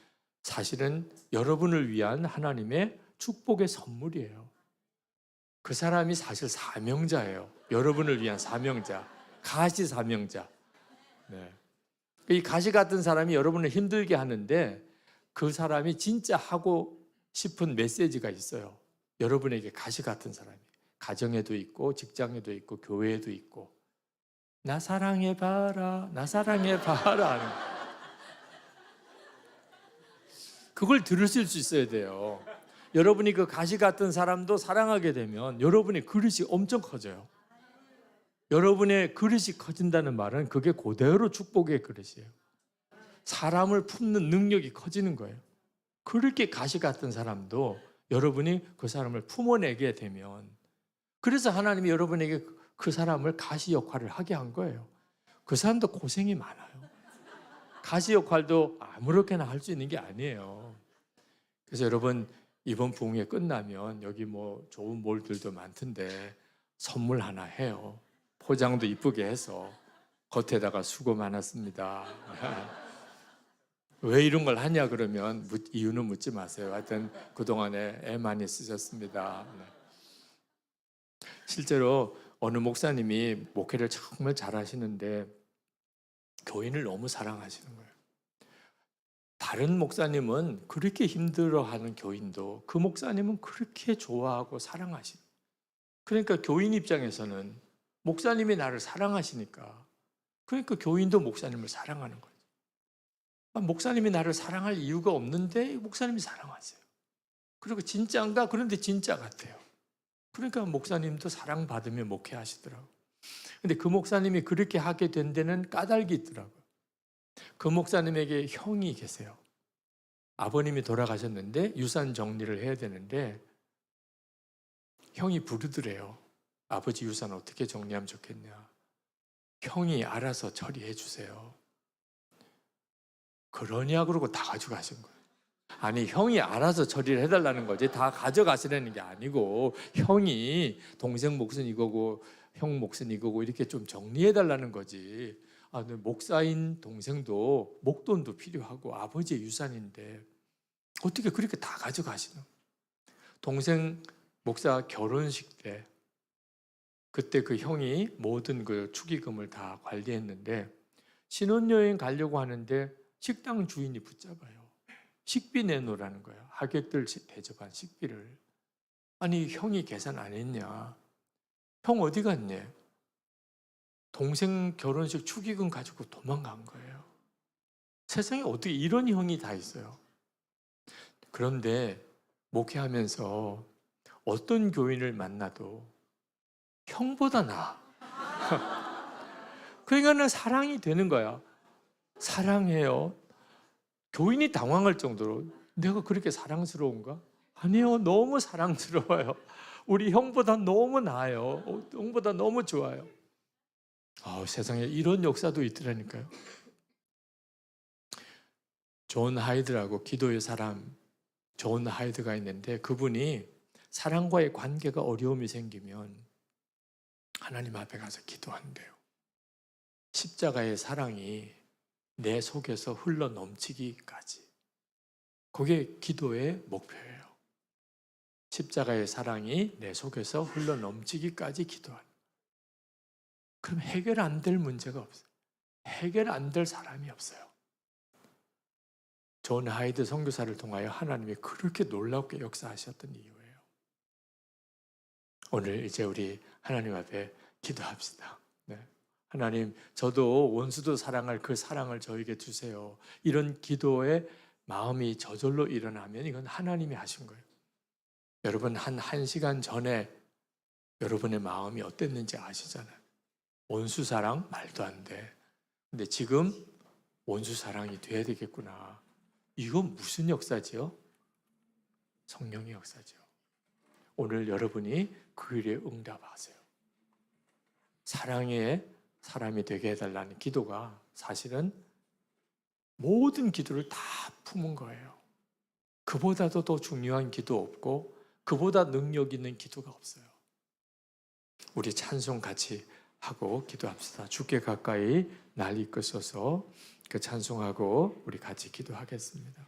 사실은 여러분을 위한 하나님의 축복의 선물이에요. 그 사람이 사실 사명자예요. 여러분을 위한 사명자. 가시 사명자. 네. 이 가시 같은 사람이 여러분을 힘들게 하는데 그 사람이 진짜 하고 싶은 메시지가 있어요. 여러분에게 가시 같은 사람이. 가정에도 있고 직장에도 있고 교회에도 있고 나 사랑해봐라. 나 사랑해봐라 하는 거예요. 그걸 들으실 수 있어야 돼요. 여러분이 그 가시 같은 사람도 사랑하게 되면 여러분의 그릇이 엄청 커져요. 여러분의 그릇이 커진다는 말은 그게 그대로 축복의 그릇이에요. 사람을 품는 능력이 커지는 거예요. 그렇게 가시 같은 사람도 여러분이 그 사람을 품어내게 되면 그래서 하나님이 여러분에게 그 사람을 가시 역할을 하게 한 거예요. 그 사람도 고생이 많아요. 가시 역할도 아무렇게나 할 수 있는 게 아니에요. 그래서 여러분 이번 부흥회 끝나면 여기 뭐 좋은 몰들도 많던데 선물 하나 해요. 포장도 이쁘게 해서 겉에다가 수고 많았습니다. 왜 이런 걸 하냐 그러면 이유는 묻지 마세요. 하여튼 그동안에 애 많이 쓰셨습니다. 실제로 어느 목사님이 목회를 정말 잘하시는데 교인을 너무 사랑하시는 거예요. 다른 목사님은 그렇게 힘들어하는 교인도 그 목사님은 그렇게 좋아하고 사랑하시는. 그러니까 교인 입장에서는 목사님이 나를 사랑하시니까 그러니까 교인도 목사님을 사랑하는 거예요. 목사님이 나를 사랑할 이유가 없는데 목사님이 사랑하세요. 그리고 진짜인가? 그런데 진짜 같아요. 그러니까 목사님도 사랑받으며 목회하시더라고요. 근데 그 목사님이 그렇게 하게 된 데는 까닭이 있더라고요. 그 목사님에게 형이 계세요. 아버님이 돌아가셨는데 유산 정리를 해야 되는데 형이 부르더래요. 아버지 유산 어떻게 정리하면 좋겠냐. 형이 알아서 처리해 주세요. 그러냐 그러고 다 가져가신 거예요. 아니, 형이 알아서 처리를 해달라는 거지 다 가져가시라는 게 아니고, 형이 동생 몫은 이거고 형 몫은 이거고 이렇게 좀 정리해달라는 거지. 근데 목사인 동생도 목돈도 필요하고 아버지의 유산인데 어떻게 그렇게 다 가져가시는 거예요. 동생 목사 결혼식 때 그때 그 형이 모든 그 축의금을 다 관리했는데 신혼여행 가려고 하는데 식당 주인이 붙잡아요. 식비 내놓으라는 거예요. 하객들 대접한 식비를. 아니, 형이 계산 안 했냐? 형 어디 갔냐? 동생 결혼식 축의금 가지고 도망간 거예요. 세상에 어떻게 이런 형이 다 있어요. 그런데 목회하면서 어떤 교인을 만나도 형보다 나아. 그러니까는 사랑이 되는 거야. 사랑해요. 교인이 당황할 정도로 내가 그렇게 사랑스러운가? 아니요, 너무 사랑스러워요. 우리 형보다 너무 나아요. 형보다 너무 좋아요. 세상에 이런 역사도 있더라니까요. 존 하이드라고 기도의 사람 존 하이드가 있는데 그분이 사랑과의 관계가 어려움이 생기면 하나님 앞에 가서 기도한대요. 십자가의 사랑이 내 속에서 흘러 넘치기까지. 그게 기도의 목표예요. 십자가의 사랑이 내 속에서 흘러 넘치기까지 기도하는. 그럼 해결 안 될 문제가 없어요. 해결 안 될 사람이 없어요. 존 하이드 선교사를 통하여 하나님이 그렇게 놀랍게 역사하셨던 이유예요. 오늘 이제 우리 하나님 앞에 기도합시다. 네. 하나님, 저도 원수도 사랑할 그 사랑을 저에게 주세요. 이런 기도의 마음이 저절로 일어나면 이건 하나님이 하신 거예요. 여러분, 한 1시간 전에 여러분의 마음이 어땠는지 아시잖아요. 원수 사랑 말도 안 돼. 근데 지금 원수 사랑이 돼야 되겠구나. 이건 무슨 역사지요? 성령의 역사죠. 오늘 여러분이 그 일에 응답하세요. 사랑의 사람이 되게 해달라는 기도가 사실은 모든 기도를 다 품은 거예요. 그보다도 더 중요한 기도 없고 그보다 능력 있는 기도가 없어요. 우리 찬송 같이 하고 기도합시다. 주께 가까이 날 이끄소서. 그 찬송하고 우리 같이 기도하겠습니다.